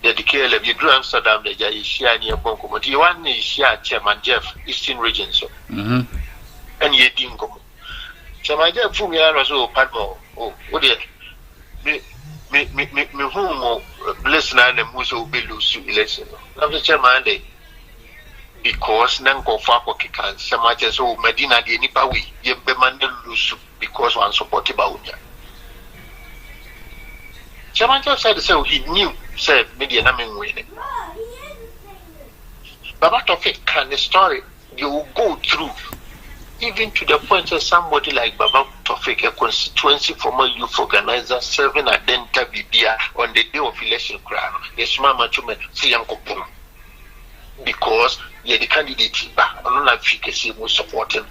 The decay of you grew Amsterdam, the Jayishia near Bonko, but you want Shia Chairman Jeff, Eastern region, so. And ye dingo. Chairman Jeff Fumiano, so Padmore, oh, dear. Me, whom bless na na muso be lose election. I'm the chairman day. Because nanko fa ko kikan sama che so Medina de nipa we ye be man lose because one supported by unya. Chairman said so he knew said media na me win. Baba Tofik can the story you will go through even to the point that somebody like Baba Tofik, a constituency former youth organizer, serving at Denta Bibia on the day of election crown, the Smama Chume Siankopum. Because you're the candidate, but I'm not efficacy will support him.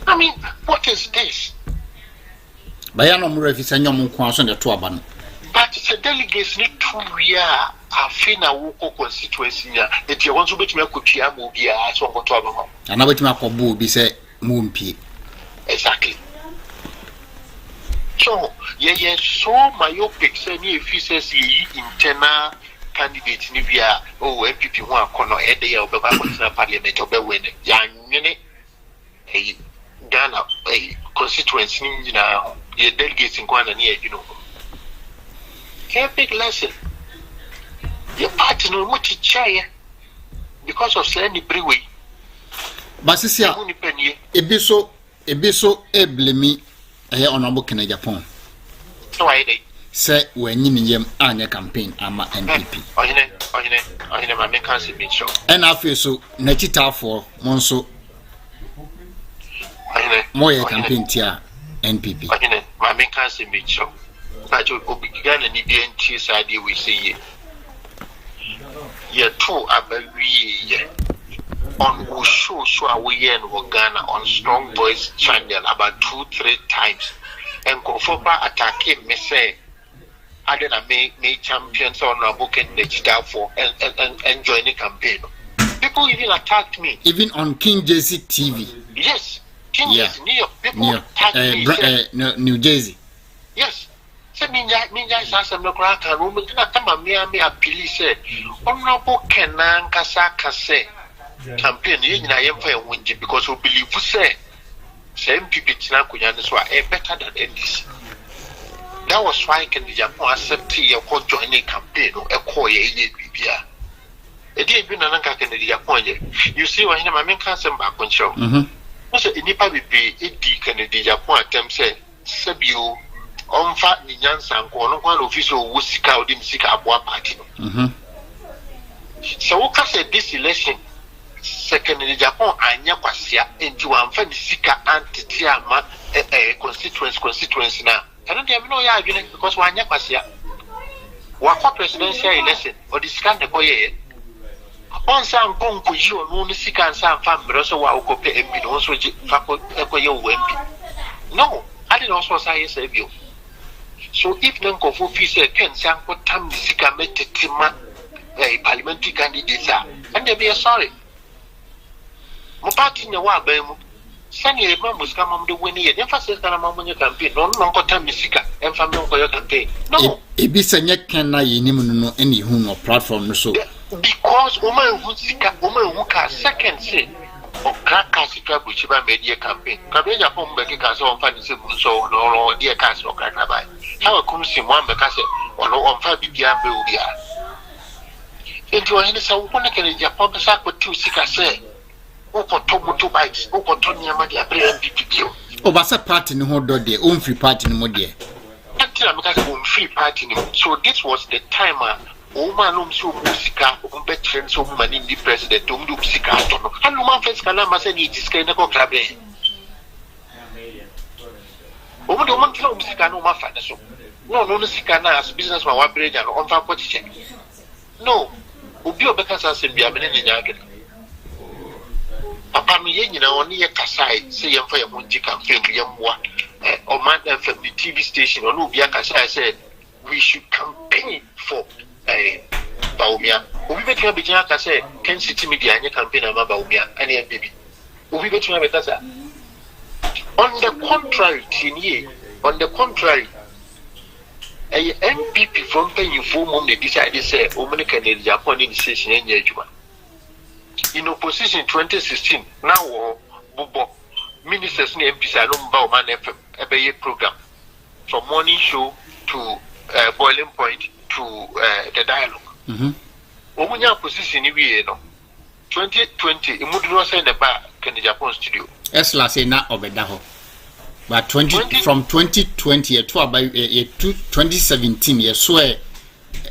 I mean, what is this? Bayano Murefis and Yamu Kwanson the Tuaban. But it's a delegates need to rear a fina woko constituency that you want to be to make Kutia Mubia as one to Abama. And I wait to make a boo be said Moonpie. Exactly. So, yeah, so myopic, say, if he says he internal candidate Nivia, MPP one corner, a day of the parliament or Bewin, young a Ghana, a constituency now, your delegates in Guana near, you know. Big lesson. Your party no much chair because of Sandy Brewery. Basisia, Ebiso, Eblemi, a honorable Canadian Agyapong. So I did. Say, when you anya campaign, ama NPP. I never make us a show. And I feel so, Nachita for Monso. Moya campaign tia NPP. My make us a show. But you began an EBNT side, we say, yeah, two are very on who show away and Ghana on Strong Voice channel about 2-3 times. And Kofoba attacking me say, I don't make champions on a book and digital for and join the campaign. People even attacked me. Even on King Jersey TV. Yes, King Jersey, New York. People attacked me. New Jersey. Yes. Say minya sasa mnokra ka room na kama me appeal say honorable Kenan kase campaign yi nyina yemfa enwunji because we believe say MPP tina kunya so better than NDC. That was why Agyapong accept your joining campaign no ye bibia. E dey bi na nka Agyapong you see when my main council back on show. So inipa bibi e di Agyapong attempt say sebio Onfa Ninyansa no one official who seek out the Sika Abua party. So what said this election? Second in Japan, Anya Kwasia into one fan Sika anti-Tiama constituency now. I don't have no argument because one Yakwasia. Waka presidential election or the scandal boy. On some conquer you no Sika and some family also wa pay MP also Fako MP. No, I didn't also say save you. So if Nanko Fufi say Ken Sanko Tam Sika Metetima parliamentary candidates are, and they be sorry. Mopati na wa bemu. Sani e mamus kama mdu weni ye. Nefa says kana mamunye campaign. No nonko Tam Sika. Enfa mnonko yo campaign. No. Ebisa nye Ken na yinimu no any who no platform no so. Because woman who Sika, woman who can second say. Okaka Sika Buchiba media campaign. Kabeja Pombeki Kaso on Fancy so no dear Cas or Kakabai. How a Kumsi one because or no on Fabia Budia. Into any so one can Japan sack with 2 Sika say. Oko tomo 2 bites, Oko Tony Amadia Brain PPO. Oh, Bassa party no hold there, own free party no more dear. Until I'm free party. So this was the time. Woman so Musika, veteran so many in the president, Sika, and woman first can I say it's kind of club. Woman don't want to Musika no my father so. No, Sika as business my bridge and on for check. No, Ubio because I said, be a minute in Yagan. Papa me, you know, only a Kasai, say, I'm for your Munji campaign, or man from the TV station, or Nubia Kasai said, we should campaign for. Baumia, we make a Bijaka say, can city media and your campaign about Baumia and your baby. We bet you have a on the contrary, Tini, on the contrary, a MPP from paying for mom they decided say, Omanican in Japan decision in Yajuma. In opposition 2016, now Bobo, ministers and MPs are no Bauman FM, a program from morning show to boiling point. to the dialogue. Omunya position we no 2020 imuduro say the bar can the Agyapong studio. Esla say na obedaho. But 20 from 2020 to about 2017 year swear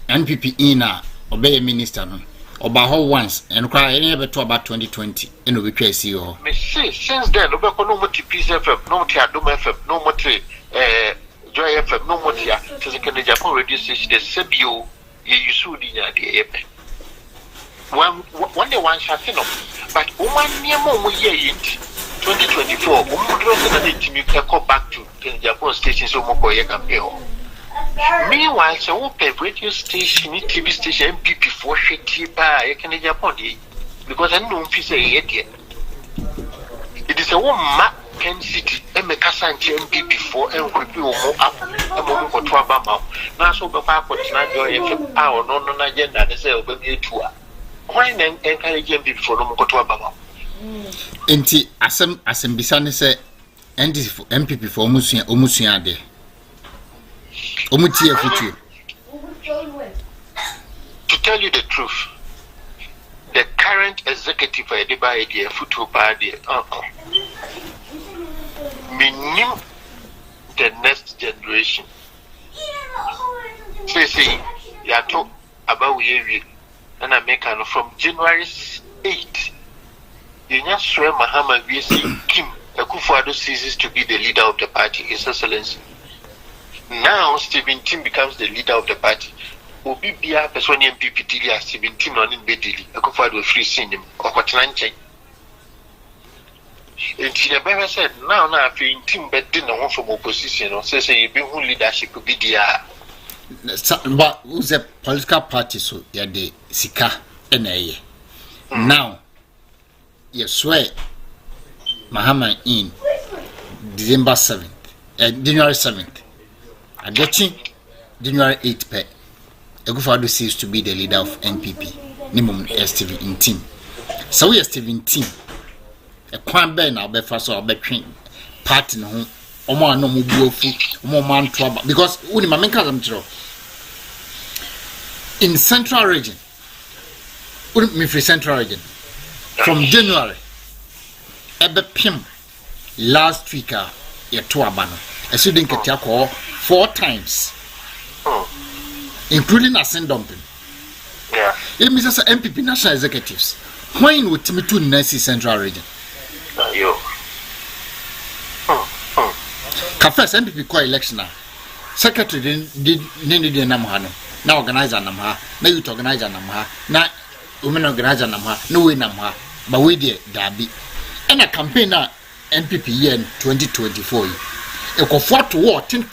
NPP ina obey minister no. Oba ho once and cry any ever to about 2020 in we try see ho. Me say since then obeko no more peace FM, no more Adom FM, no more Joy FM, no more tia. So the Agyapong radio station the sebio ye yusu di nya de epe. One day one shall no. But one near more year 2024, we go back to the Agyapong station so more campaign. Meanwhile, so radio station, TV station, MPP for shitty by Agyapong because I know if you say it. It is a woman Ken City, and make us MPP for and will be more up a moment for Twabama. Now, so Papa put not power, no agenda, they say, will be a tour. Why then encourage MPP for no more Twabama? Enti asem bisane se MPP for omusia de omutie futu. To tell you the truth, the current executive idea idea futu badi minim the next generation. Say ya talk about we and I make from January 8th. Yenya Swe Mahama Kim Akufo-Addo ceases to be the leader of the party, His Excellency. Now Stephen Tim becomes the leader of the party. Obi bia person MPP Dilia Stephen Tim on in Bedili. Akufo-Addo free sin him or Kotinanche. And Tinabera said, now I feel Tim bedding on from opposition or says a big leadership could be there. But who's a political party so yeah de Sika NA. Now you swear Mahama in December 7th, January 7th. I get January 8th. Pe Akufo-Addo ceased to be the leader of NPP. Nimum Stephen in team. So we are Stephen team. A kwan be na be fa so obetwen party no ho. Omo ano mo buofu, omo man trouble because uni ma menka am tro. In Central Region. Me free Central Region. From January, Ebepim last week, to Abano, a student get 4 times, including a send dumping. Yeah, it means as MPP national executives. When would me to Nancy Central Region? You. First MPP co election now. Secretary did Namhano, now organizer Namha, now youth organizer Namha, now women organizer Namha, no way Namha. But we did Darby and a campaign now MPP year in 2024. A go for to war ting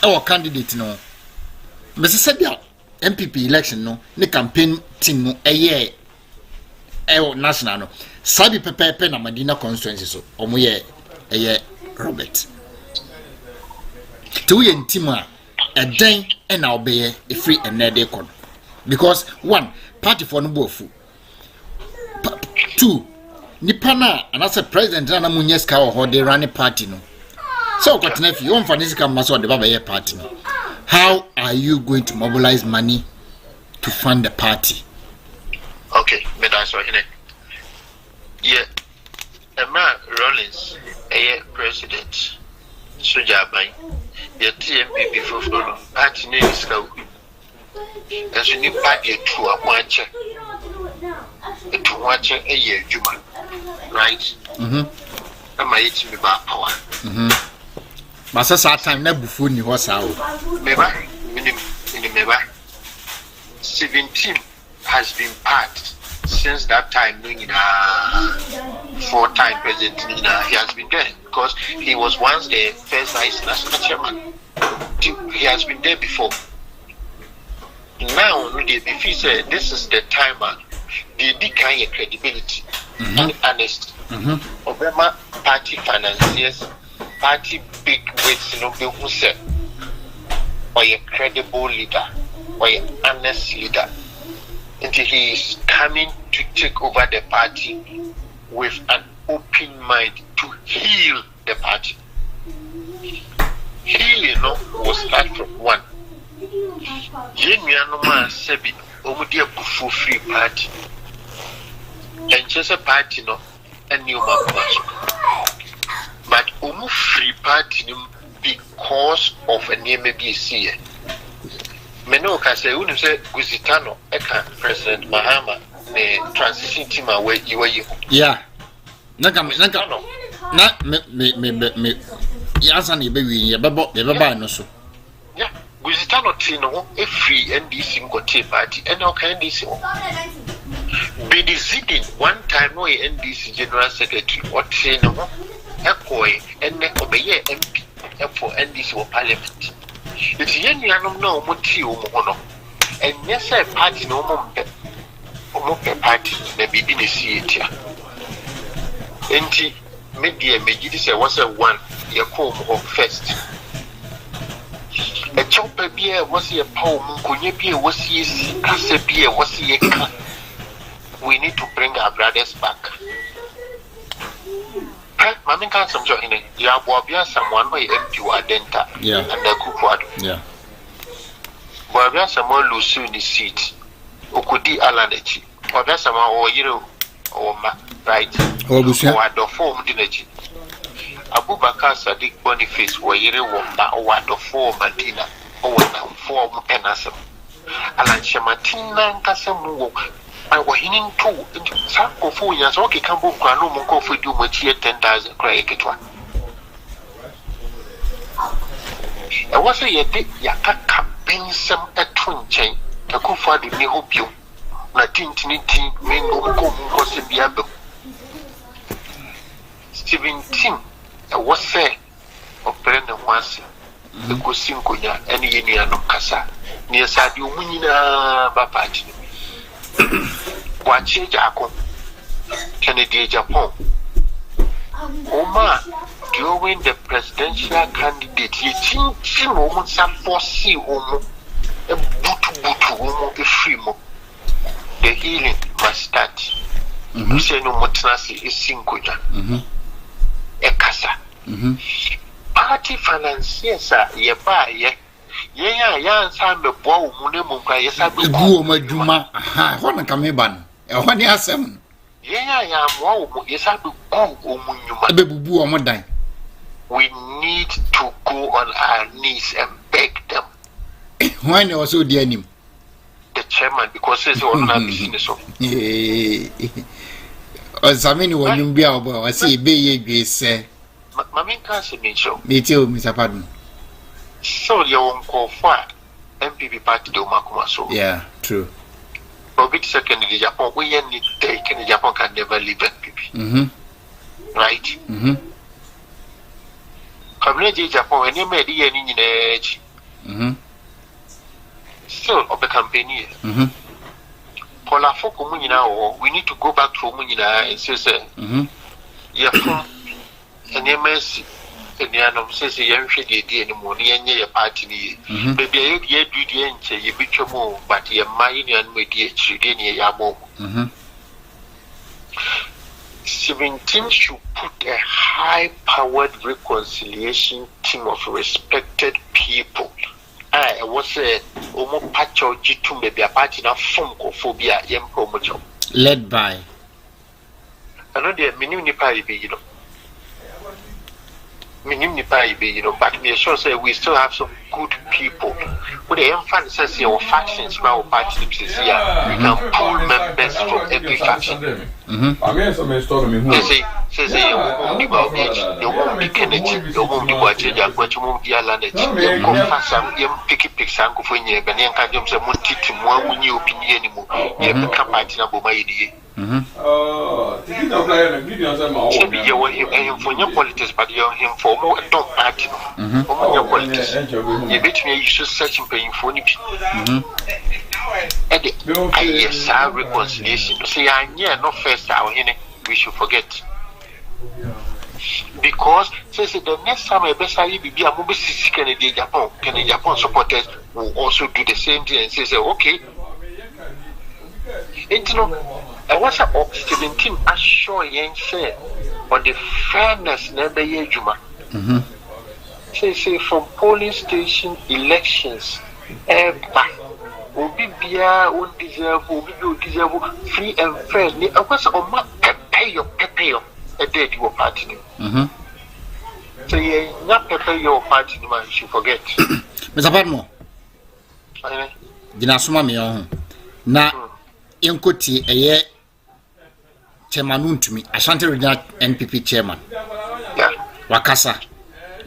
our candidate no. But said MPP election no, the campaign team no a year national no. Sabi pepe na Medina constituency so omoye a year Robert. To we intima a den and I'll be a free and nede con. Because one party for no bofu. 2 Nipana and as a president and a Munyeska or they run a party no. So got nephew, you Fanisika Maso the Baba party. How are you going to mobilize money to fund the party? Okay, but that's what yeah. Emma Rollins, a president, Sojabai, your TMP before party name is Cow. As you need party to a watcher. To watch a year, Juma, right? Am I eating me back power? Massa time never food you was out. Meba, 17 has been part since that time. 4-time president, he has been there because he was once the first vice national chairman. He has been there before. Now, if he said this is the timer. The kind of credibility and honesty. Obama party financiers, party big weights, who said, or a credible leader, or an honest leader. And he is coming to take over the party with an open mind to heal the party. Healing will start from one. Yenuanoma Sebi, Omudia Baffuor Free Party. And just a party no, and new Makumaso. But Omu Free Party because of a name maybe see. Meno Kase, who say Guzitano, Eka, President Mahama, the transition team away you. Yeah. Naka me Yasani baby, Baba no so. Yeah, Guzitano Tino, a free NDC Ngote party, and no can NDC. Be the sitting one time no NDC General Secretary or Tino, Ekoi, and Obey MP for NDC or Parliament. It's Yanum no Motio Mono, and yes, a party no more party, maybe didn't see it here. Enti media megidi was a one your home of first. A chopper beer was a poem, could be was ye see beer was ye. We need to bring our brothers back. Mammy can't some join it. Yabwabia someone by empty denta, and the cookwood. Yeah. Wabia someone lose in the seat. Okudi Alanechi, or that's someone or you or right. Or the form dineji. Abubakar Sadiq Boniface were yere womba or the form Madina or the form Penasam. Alan Shamatina Casamu. I was hinting to Sako 4 years. Okay, come book no more for you much here 10,000 crack. I was a yaka campaign some at twin chain. The Kufa did me hope you. Latin tinity, Mingo, was a biabo. 17 was fair of Brennan once. The Kusinkoya, any Indian of Casa, near Sadio Munina Bapati. Watch Agyapong, Kennedy Agyapong. Oma, during the presidential candidate, you think moments are foresee Omo, a butu Omo, a free mo. The healing must start. You say no Motanasi is Sinkoja. Ekasa. Party financiers are ye buy ye. Yeah, Sam the bow, Munemo, yes, I will go, my Juma. Aha, what a cameban. When you are 7. Yeah, wow, yes, I will go, Munuma. We need to go on our knees and beg them. Why no so dear him? The chairman, because it's all not business of. Or something when you be able to see be say. Mammy can't see me, show. Me too, Mr. Padmore. So you won't call for MPP party do Makumaso. Yeah, true. But with second in Japan, we need take in Japan can never leave MPP. Right? Community Japan, when you made the end in age. Still of the campaign. Pola Foko Munina, we need to go back to Munina and say, yeah, and MS. And the says the young shady anymore, near party. Maybe I do the answer, you beat your move, but you're mine and with the children near Yamo. 17 should put a high powered reconciliation team of respected people. I was a Omo Pacho G2 maybe a party of Funkophobia, Yem Promotion. Led by. I know the minimum party, you know. But we sure say we still have some good people. With the emphasis on factions, our party we can pull members from every faction. They say, you won't be about it, you won't be Kennedy, you won't be watching your question, won't be a lanet. You go fast and you pick Sanko for you, and you can't jump some to more when you opinion anymore. You have become party number my idea. For your politics, but you're him for more don't party. For your politics, you bet me you should search and pay for it. Yes, our reconciliation. See, I near no first hour in it, we should forget. Because since the next time I best I be a movie Kennedy Japan supporters will also do the same thing and say, okay. And you know, I was a 17 assure yen say on the fairness never ye juma. Say from polling station elections Obi bia on deserve free and fair. Ni akwasa o ma pepeyo a dead your party. So ye not prepare your party man you forget. Mr. Padmore. Dina suma me on. Na enkoti eye chairman untumi Ashanti Regional NPP chairman. Yeah. Wakasa.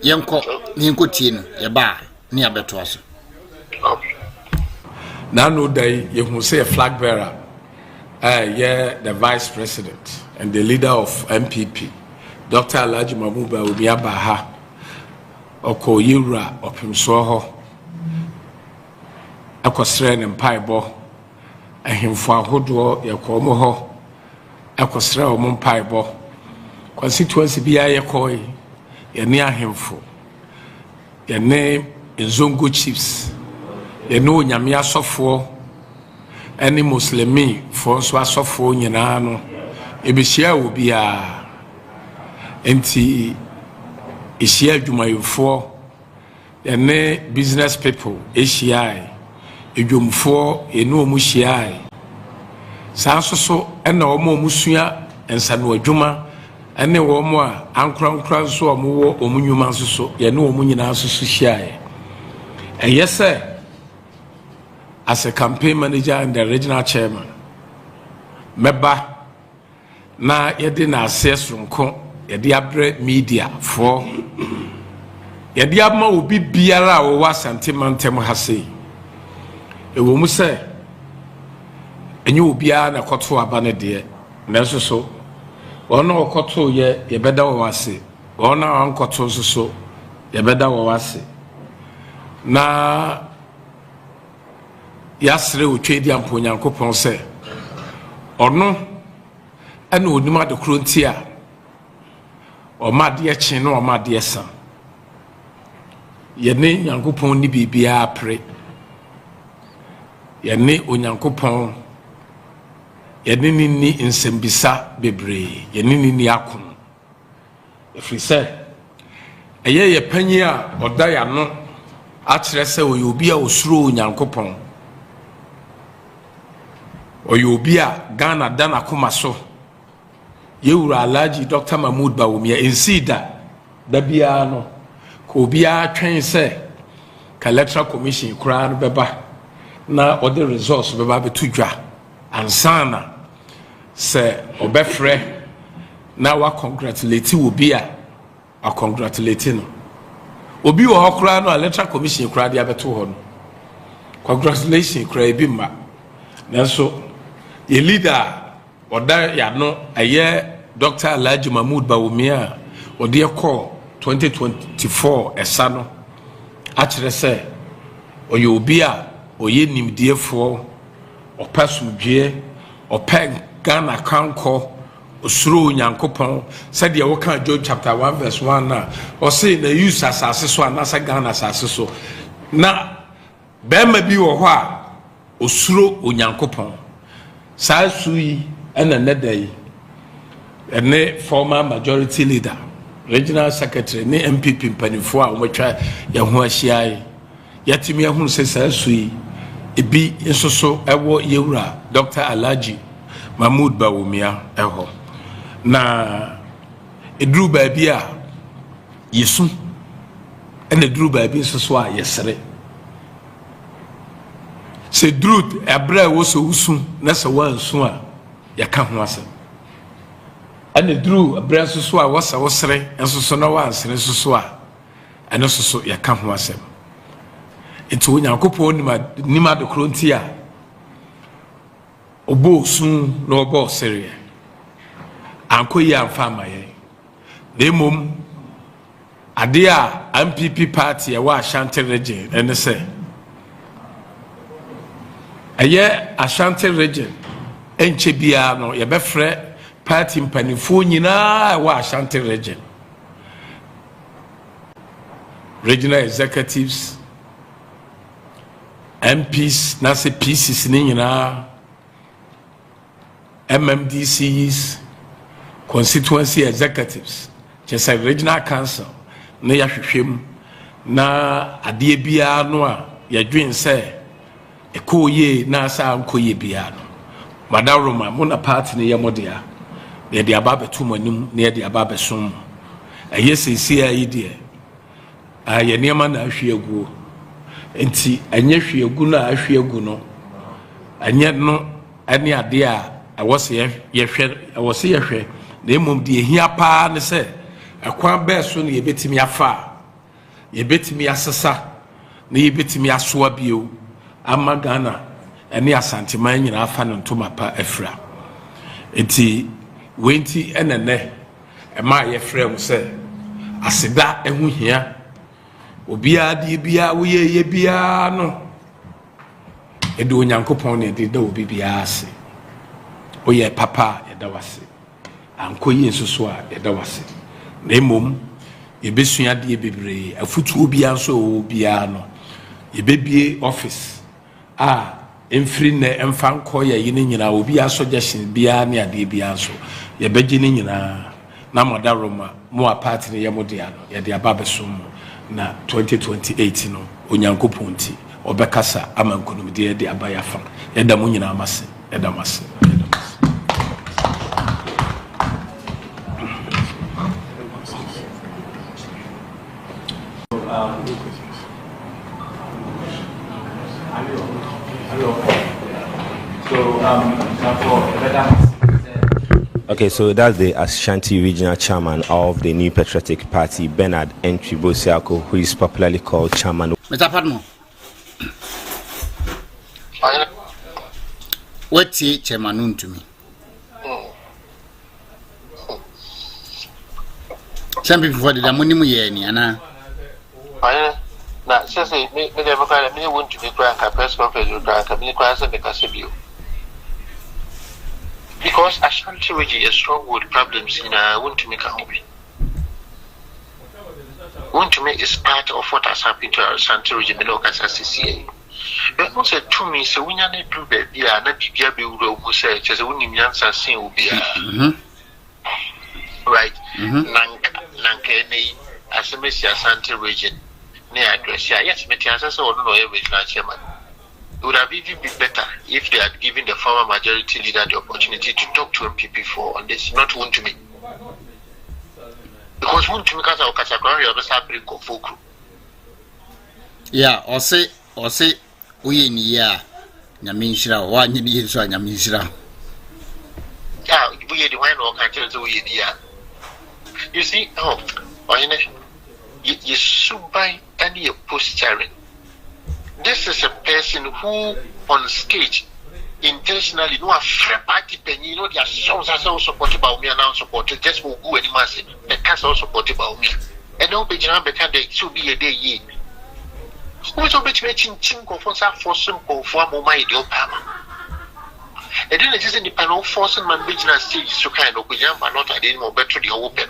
Yenkoti no ye ba ni abeto aso. Okay. Now no day you will say a flag bearer. Yeah, the vice president and the leader of MPP, Dr. Alaji Mamuba Ubiabaha, Oko Yura Opimsoho, Akosren and Paibo, and him for Hodo Yakomoho, Akosra or Mumpaibo, constituency Bia Yakoi, your near him for your name is Zongo Chiefs. You know, Yamia Sofo, any Muslimi, for Swasofo, Yanano, Ebishia will be a anti Ishia Jumayufo, and business people, ACI, Ejumfo, Eno Mushiai, Sanso, and no more Musia, and Sanua Juma, and no more Ankran Kranso, or Muo, or Munumanso, Yano Muninaso Sushai. And yes, sir. As a campaign manager and the regional chairman, Meba na yedi na access runko yedi abre media for yedi abma obi biara wo wasante mantem hase ewo mu se enye obi a na koto aba ne de na so ono koto ye beda wo wase ono an koto so ye beda wo wase na yasre otwedi amponyankopon se ono ana onima de krontia o made ye chi no o made ye sam ye ne nyankopon ni bibia apre ye ne onyankopon ye ne ni nsembisa bebre ye ne ni akon efri se eye ye panyi a oda ya no a kire se o yobi a osuro onyankopon Oyobia Ghana Dana Kumaso Yura Alaji Dr. Mahmoud Bawumia insida Dabiano Kobia train say Electoral Commission Kran Beba na other resource Beba Betudra and Sana say Obefre na wa congratulate Obia a congratulating Obi wa Krano Electoral Commission Kradia Betu Hon. Congratulations Krabimba Nanso ye leader oda ya no aye Dr. Alaji Mahmoud Bawumia odi call 2024 esa no a kire se oye obi a oye nimdiefo opasudwe open Ghana kanko osuro nyankopon said ye woka Job chapter 1 verse 1 na o say na use asase so anasa Ghana asase so na bema bi wo ho a osuro onyankopon sa sui ena nedai ene former majority leader regional secretary ne MPP mpanifo a omotwa ye ho ahia yatimi ehun se sa sui ebi nsoso ewo yewura Dr. Alaji Mahmoud Bawumia eho na edru baabi a yesu ene edru baabi nsoso a yesere se drut ebra wo so usu na se wansu a yaka ho asem ane dru ebra so a wasa wosere enso so na wansere so a ene so yaka ho asem etu onyankopon nima de kronti a obo sun na obo sere ankoyi amfa maye demom ade a MPP party e wa Ashanti region ene se aye Ashanti region enche bia no ye befre party mpanifo nyina wa Ashanti region regional executives MPs na se PCs ni nyina MMDCs constituency executives just regional council na ya hwehwem na ade bia no a yɛdwen sɛ ɛkɔye na asa nkɔye bia no Madam Roma mo na party ne yɛmodea na yɛde aba bɛto mo anim na yɛde aba bɛsom ɛyɛ sɛsi ayi deɛ yɛ nneɛma na ahwe aguo nti ɛnyɛ hwe agu na ahwe agu no ɛnyɛ no ɛne adeɛ a ɛwɔ sɛ yɛhwɛ na mmom deɛ ehia paa ne sɛ ɛkwan bɛɛ so na yɛbɛtumi afa yɛbɛtumi asesa na yɛbɛtumi asoa bio ama Ghana ɛne asanteman nyinaa afa no ntoma pa afira nti wenti ɛnɛnɛ ɛma yɛfrɛ mu sɛ aseda ɛho hia obiara de biara woyɛ biara no ɛde onyankopɔn ne ɛde da obi biara ase oyɛ papa yɛda wase ankɔyi nso so a yɛda wase na mmom yɛbɛsua deɛ bebree afutuo biara nso wɔ biara no yɛbɛbie office emfiri ne emfa nkɔ yɛ yine nyina obi suggestion biara ne adeɛ biara nso yɛbɛgye ne nyinaa na Madam Roma mo a party ne yɛmodea no yɛde aba bɛsom na 2028 no onyankopɔn nti ɔbɛkasa ama nkonimdeɛ de aba yafa yɛda mo nyinaa mase yɛda mase. Okay, so that's the Ashanti Regional Chairman of the New Patriotic Party, Bernard Entribo-Siako, who is popularly called Chairman. Mr. Padmore, what's the chairman to me? Some people for the money, Anna. Now, says me, me want to be crank a press conference with crank a mini class and the Cassibio. Because Ashanti region is strong with problems in want to make a hobby. Want to make is part of what has happened to our Ashanti region below CCA. But also to me, so we need to be a not be who says as a winning answer saying will be right. Nanka as a Messi Ashanti region. Yes, Metias or no every chairman. It would have even been better if they had given the former majority leader the opportunity to talk to MPP for on this, not one to me. Because one to me because our category of happening go folk. Yeah, or say we in ya Yamishra, one years on Yamishra. Yeah, we are the one or can't we here. You see, you should buy any posturing. This is a person who on stage intentionally no a party penny, their songs are so supported by me and now supported just for who and massive the cast also supported by me. And no page number can they should be a day ye. Who's a bit making chinko for some for some for my deal palma. And then it is in the panel forcing man regional stage so kind of jump but not I didn't know better the open.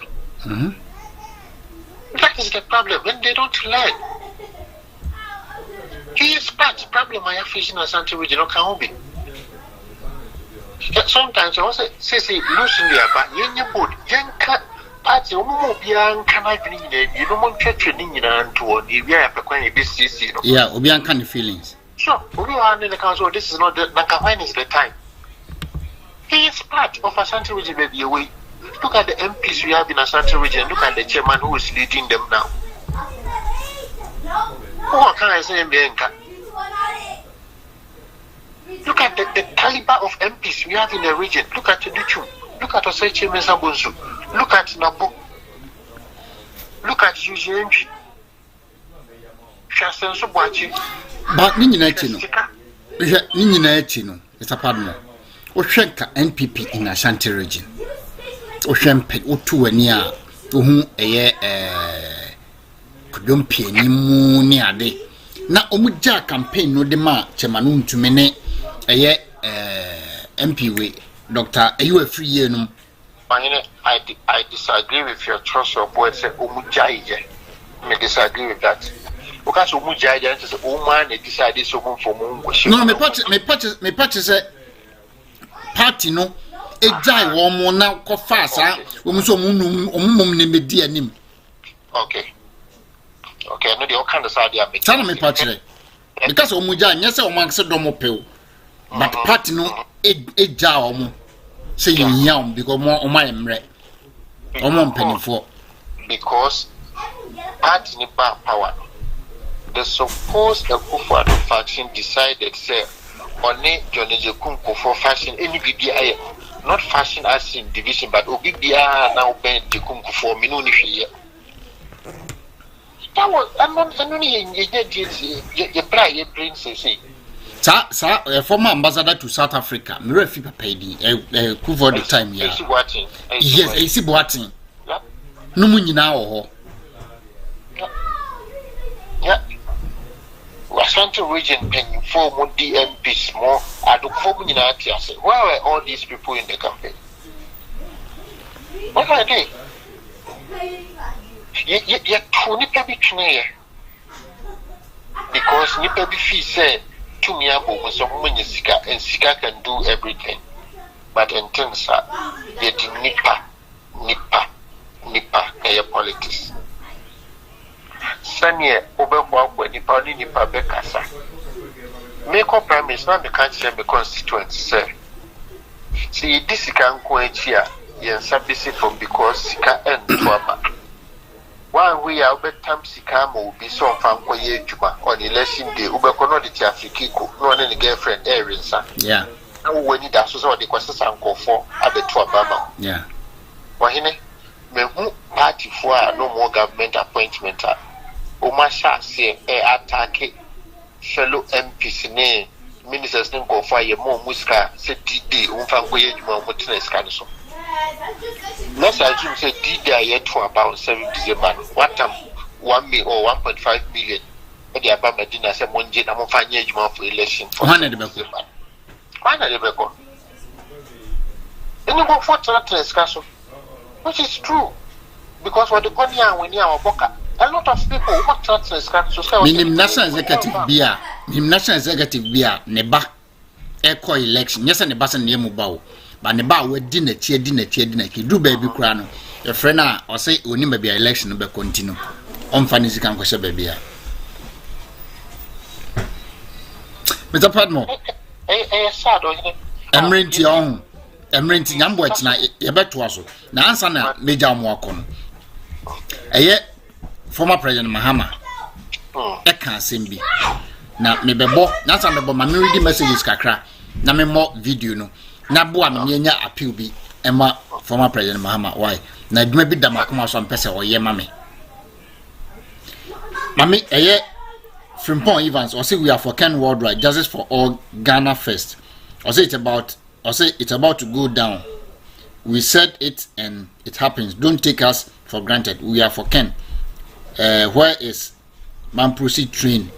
That is the problem when they don't learn. He is part of the problem I have facing in Ashanti region can be. Sometimes I also say losing the but young board, young cat party, Obian can I bring you don't want to training and toward the area of the yeah, Obian can feelings. Sure, we are in the council. This is not the Nakawan is the time. He is part of Ashanti region, maybe away. Look at the MPs we have in Ashanti region. Look at the chairman who is leading them now. What can I say, Bianca? Look at the caliber of MPs we have in the region. Look at Duchu. Look at Osechi Mensabunzu. Look at Nabu. Look at UGMG. Shasen Subachi. But Ninatino, Mr. Padmore, Oshenka NPP in Ashanti region. Oshempe Otu near to whom Kudumpie ni mu ni ade na omuja campaign no de ma chairman to mene MPW Dr. Are you a free year no? I disagree with your choice of words. Say omuja ije. Me disagree with that. Because omuja ije is woman they decide so for mungu. No, me party say party no ejai wo mo na ko fa sa wo so omum ne medi anim. Okay, no, the kind of side I make. Tell me, Patrick. because omuja nyese omanse domo pew but party no eja omo say yam because mo emre omo mpanifo because party ni power. The supposed Baffuor faction decided say only Johnny Jekunko for fashion any BBI, not fashion as in division, but OBBI now banned Jekunko for Minuni. That was I'm not only you play your brain say. Sir, former ambassador to South Africa, Mirafi Papedi, cover the time here. Yes, I see Boating. No money now. Yeah. Central region paying for more DMPs more. I look for me now. Where were all these people in the campaign? What are they? You're too nippy because nippy fee said to me about some money Sika and Sika can do everything. But in terms of getting nipper, air politics. Sanye Obama when nipa bekasa. Make up premise not the country and the constituency say. See this can go here yen sabisi from because Sika and Twaba. One we are bedtime Sika will be so far for Juma on election day, Ubekono the Afrikico, no any girlfriend Erinsa. Yeah. Now when it does so the questions and go for at the Twabama. Yeah. Wahine, me who party for no more government appointment. Omasha say attack fellow MPs ne ministers ne go for ye more muska say DD umfa go ye juma mutena scan so. Let's assume say DD yet for about 7 December. What time 1 million or 1.5 million. The Abba Medina say monje na mo fa nye juma for election for 100 December. 100 beko. And you go for scan so, which is true because what the Konya when you are boka. A lot of people who want to scam. Minim national executive bia neba echo election. Yes, and basan name bao. But neba we dinner cheer do baby crano. Your friend or say only maybe election be continue. On fancy can question baby. Mr. Padmore. I'm renting on. I'm renting Amboy tonight. You bet was so. Now answer na major more con. Former President Mahama can't sing be now me bebo na some bebo my read messages kakra na me more video no na bo am nya appeal bi ema former President Mahama why na duma bi da makoma so mpese oye mame Frimpong Evans or say we are for Ken worldwide justice for all Ghana first or say it's about to go down. We said it and it happens. Don't take us for granted. We are for Ken. Where is Mamprosi train?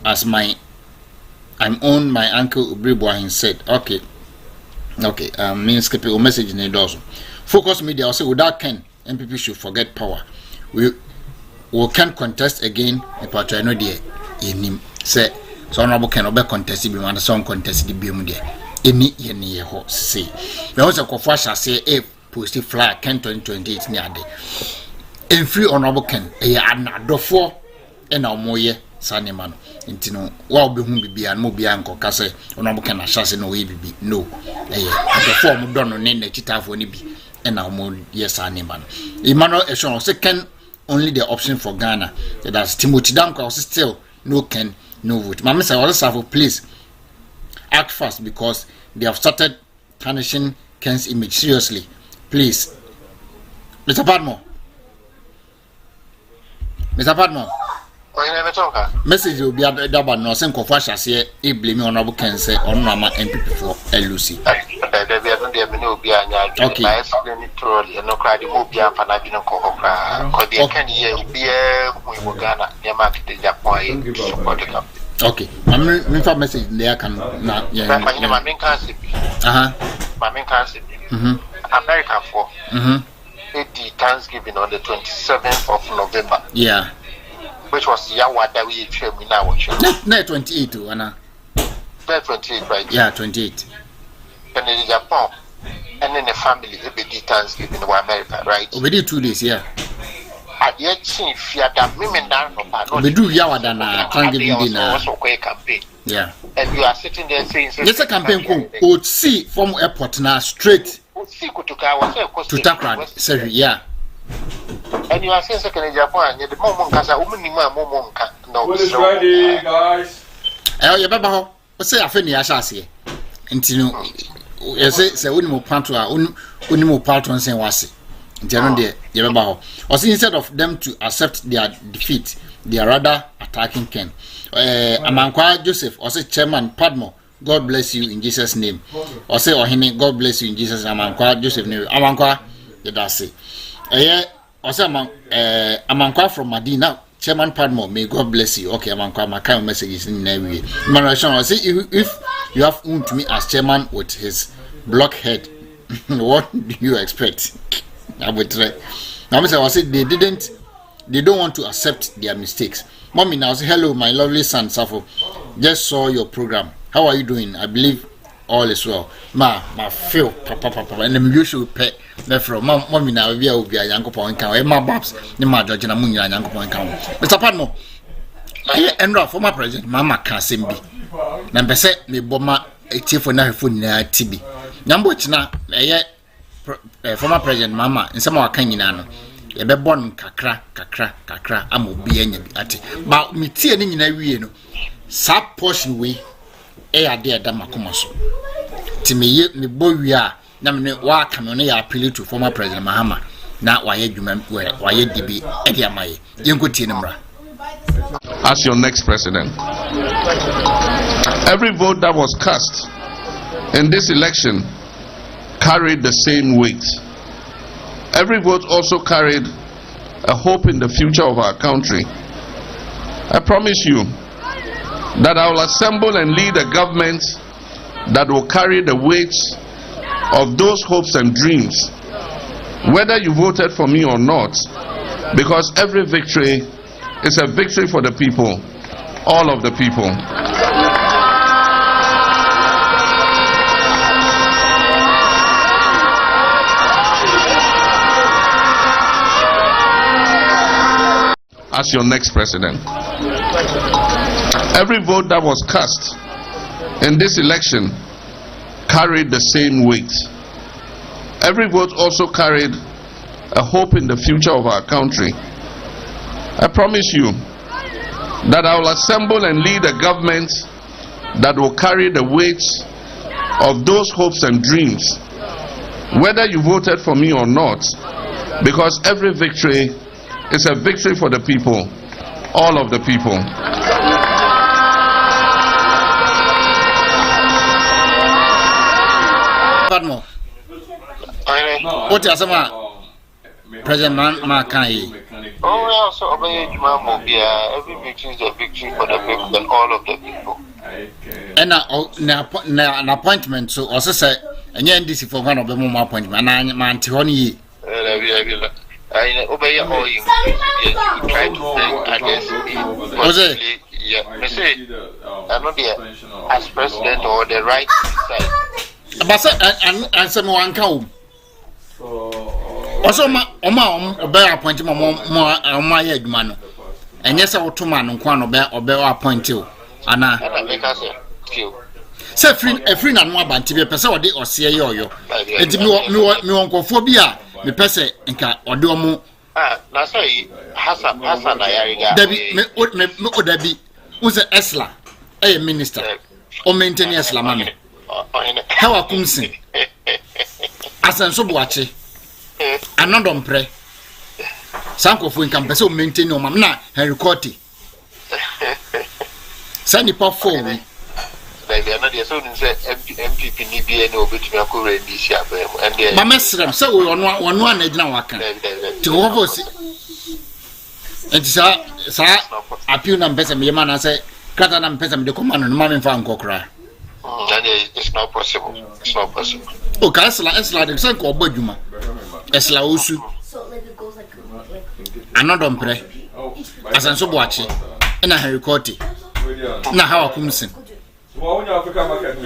As I'm on my uncle Ubriboahin said. Okay. Means skipping a message in the dozen. Focus Media also without Ken, MPP should forget power. We can contest again. The party no dear in him say so honorable Ken obe contest be man song contest the be mu there. Any ye ho say. We also Kofasha say a post fly Ken 2028 near day. In free honorable Ken anadofo na omoye sanema no intino wa obehun bibia no bia nkoka se honorable Ken ashase no we bibi no adofo mo dono ne na chitafo ne bi na omoye sanema no Emmanuel Eshon say Ken only the option for Ghana. That's Timothy Danko still no Ken no vote. Mama say also please act fast because they have started tarnishing Ken's image seriously. Please, Mr. Padmore. Message will be at the double no same confession say he blame honorable Ken say on Mama MPP for LUC. Okay. Okay. My message there can now. America for the Thanksgiving on the 27th of November. Yeah. Which was Yawa that we now watching. No, 28 to Anna. 28, right? Yeah, 28. And in Japan, and then the family, they be Thanksgiving in America, right? We did 2 days, yeah. at yet seen Fiat women down no we do Yawadana can't give you dinner also campaign. yeah And you are sitting there saying yes a campaign would see from airport now straight to Takrad say yeah and you are saying second Agyapong and the moment casa woman no What is ready, guys? you baba say afeni ashase ntino say unimu panto a unimu panto nsen wase ntino de you baba or instead of them to accept their defeat they are rather attacking Ken Amankwa Joseph or say chairman Padmore God bless you in Jesus name or say Ohene God bless you in Jesus Amankwa Joseph name Amankwa that's say or say Amankwa from Madina Chairman Padmore, may God bless you. Okay, my kind of messages in every way. I say if you have to me as chairman with his blockhead, what do you expect? I would try. Now, I say they don't want to accept their mistakes. Mommy now say hello, my lovely son Safo. Just saw your program. How are you doing? I believe all is well. Ma feel papa and the usual pet. Therefore, mommy now we are Yankopon count. My babs, the ma judge and Amunia Yankopon count. Mr. Padmore, I am former president, Mama Kasimbi. Number set me bomber a chief for now for TB. Number china, former president, Mama, and some of our Kanyano. A be born kakra, I'm obeying at but me tearing in a wheel. Sap portion we air dear Damakumaso. Timmy, me boy, we are. Namne wa kamone ya appeal to former president Mahama na waye dwuma waye dibi ediamaye yenkotie nemra as your next president. Every vote that was cast in this election carried the same weight. Every vote also carried a hope in the future of our country. I promise you that I will assemble and lead a government that will carry the weight of those hopes and dreams, whether you voted for me or not, because every victory is a victory for the people, all of the people. As your next president, every vote that was cast in this election carried the same weight. Every vote also carried a hope in the future of our country. I promise you that I will assemble and lead a government that will carry the weight of those hopes and dreams, whether you voted for me or not, because every victory is a victory for the people, all of the people. Padmore. What is President Makai? Oh, so every victory is a victory for the people and all of the people. And an appointment, so also say, and then this is for one of the more appointment, and I'm Tony. I obey all you try to think against me. I'm not there as president or the right side. But and someone come. Also, obey appointment more my head man. And yes, I will 2 man on one obey appoint you. Anna, say free and more banty, a person or see yo. It's me on phobia, me person, and cat or do more. That's why Hassan, I Debbie, me Debbie, who's a Esla, a minister, or maintain Esla money. How I come sing. As I'm so watching. And not on pray. Sanko for income person maintain no mamma, Henry Corti. Sandy pop for me. They are not the son said MPP need be no bit me a this year. And my master, so we on one edge now. I can to overs. And sir, appeal and better me man. I say, Catan and Pesam the command and mammy found cocra. It's not possible. It's not possible. Oh, Casla, the Sanko Boduma. Esla Usu. And not on pray. As I'm so watching. And I record it. Now, how I come sing. What African market,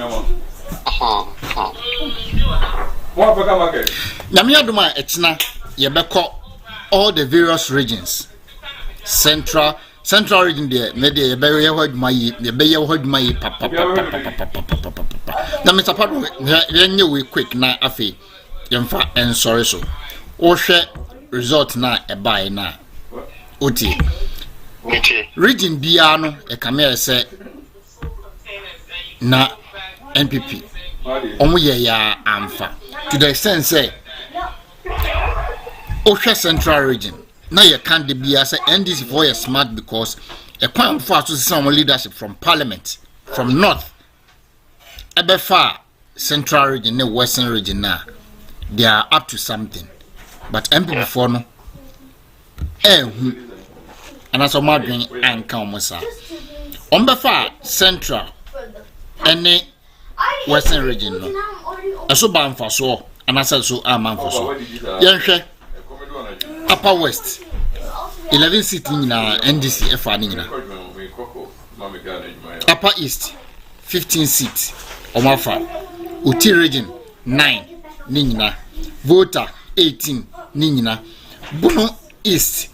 What African market? Namia Duma, it's not Yabeko all the various regions. Central region there, maybe a very hard my papa. Now, Mr. Padmore, then you quick now, Afi, Yamfa, and sorry so. Or share result now a buy now. Uti. Region Biano, a camera say, na NPP. Omuye ya amfa. To the extent say, Osha Central region. Now you can't be as NDC for you smart because a point for to some leadership from Parliament, from North, ebe far Central region, the Western region now, they are up to something. But MP before no, and that's what my doing and come with us. On the far Central, any Western region, no, I so bound for so, and I said so, I'm for so. Yeah, Upper West 11 seats in NDC FR. Upper East 15 seats Omafa. Uti region 9 Nina. Voter 18 Nina. Bono East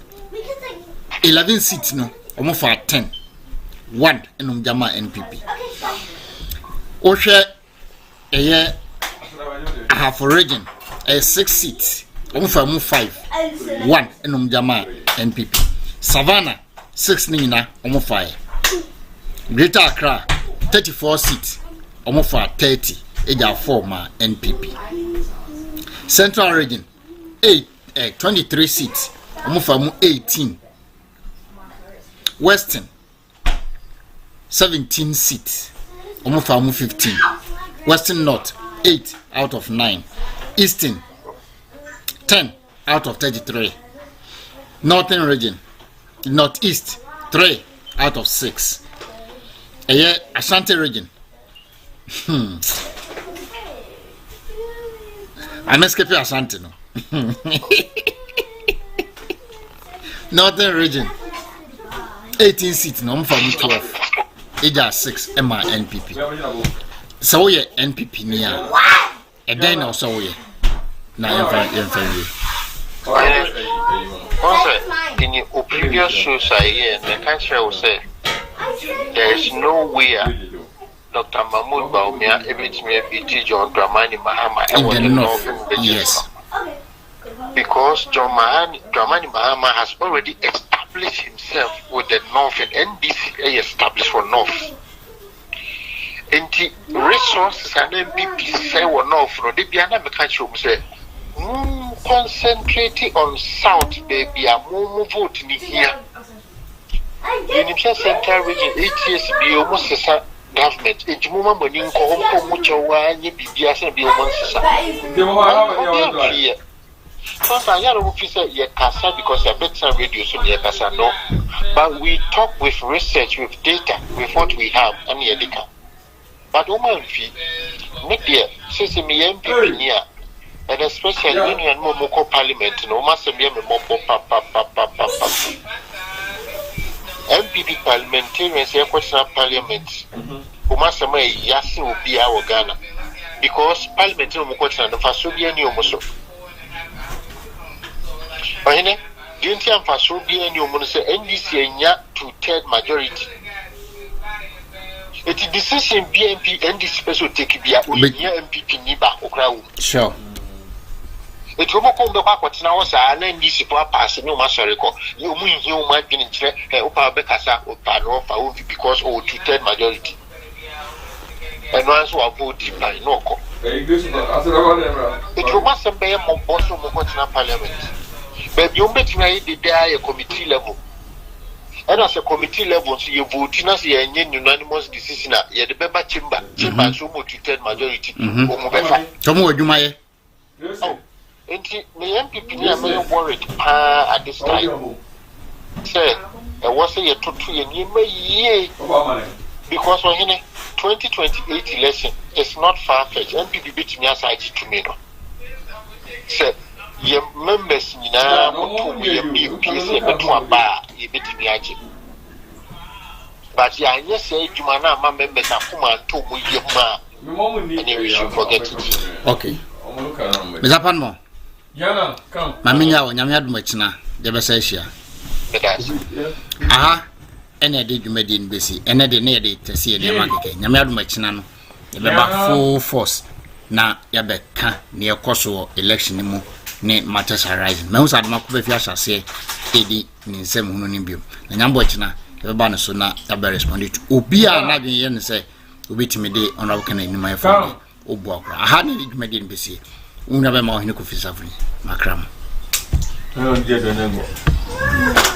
11 seats no Omafa 10 1 Enumjama NPP. Oshe a half region 6 seats. 5 1 Enumjama NPP. Savannah 6 Nina 5. Greater Accra 34 seats 30 Eja 4 ma NPP. Central region 23 seats 18. Western 17 seats 15. Western North 8 out of 9. Eastern 10 out of 33. Northern region, Northeast 3 out of 6. Ashanti region. I'm escaping Ashanti no. Northern region 18 seats no from 12. Eja 6 Emma NPP. So we NPP niya. E then also we. Na yɛmfa in your previous shows I hear, the country will say there is no way Dr. Mahmoud Bawumia everything John Dramani Mahama in the north. Yes. Because Dramani Mahama has already established himself with the north and NDC established for north. And the resources and MPP say were north, they be another country will say concentrating on south, baby, a more vote in here. In the Central region, 8 years be almost a government. It's more money in Kohom, much of one, you be as a be almost a here. First, I have officer Yakasa because I bet some radio soon Yakasa no. But we talk with research, with data, with what we have, and Yadika. But woman fee, next year, says me MP near. And especially union Momoko Parliament, no master be a mopo papa. MPP parliamentarians, air question Parliament, who must have Yasin will be our Ghana. Because Parliament no question the Fasubian Yomoso. But in the Indian Fasubian Yomoso, NDC and ya 2/3 majority. It is decision BNP NDC special take be a MPP Niba or sure. It will come back what now was an NDC for passing no master record. You mean you might be in Opa Becasa or Padmore because of 2/3 majority. And once who are voting by no call. It will must be a more boss of Parliament. But you met me there a committee level. And as a committee level, so you vote in as a unanimous decision. You had the member chamber so much 2/3 majority. Tomo Jumaye. Oh. And the MPP are very worried at this time. Say, I was a 2 year because when 2028 election is not far-fetched. MPP beat me aside to me. Say, your members now put me a piece to a bar, you beat me at it. But yeah, yes, say, Jumana, my members are come and 2 million, and you should forget it. Okay. Mr. Padmore. Yana, come. Maminya, Yamia Machina. de be say hia That's aha ene de dwumadi no besi ene de ne de tese e de makeke nyame adoma china no e be ba full force na ya be ka ne ekoso election mu ne matters arising me usa adoma ko be fi asase edi ni nsem hunu ni bio na nyambo china e be ba no so na ya be respond to obi a na de ye ne say obi timide honorable kana ni my phone obu akra aha ne de dwumadi no besi una be ma ohine ko fi safuni makram Oh, dear,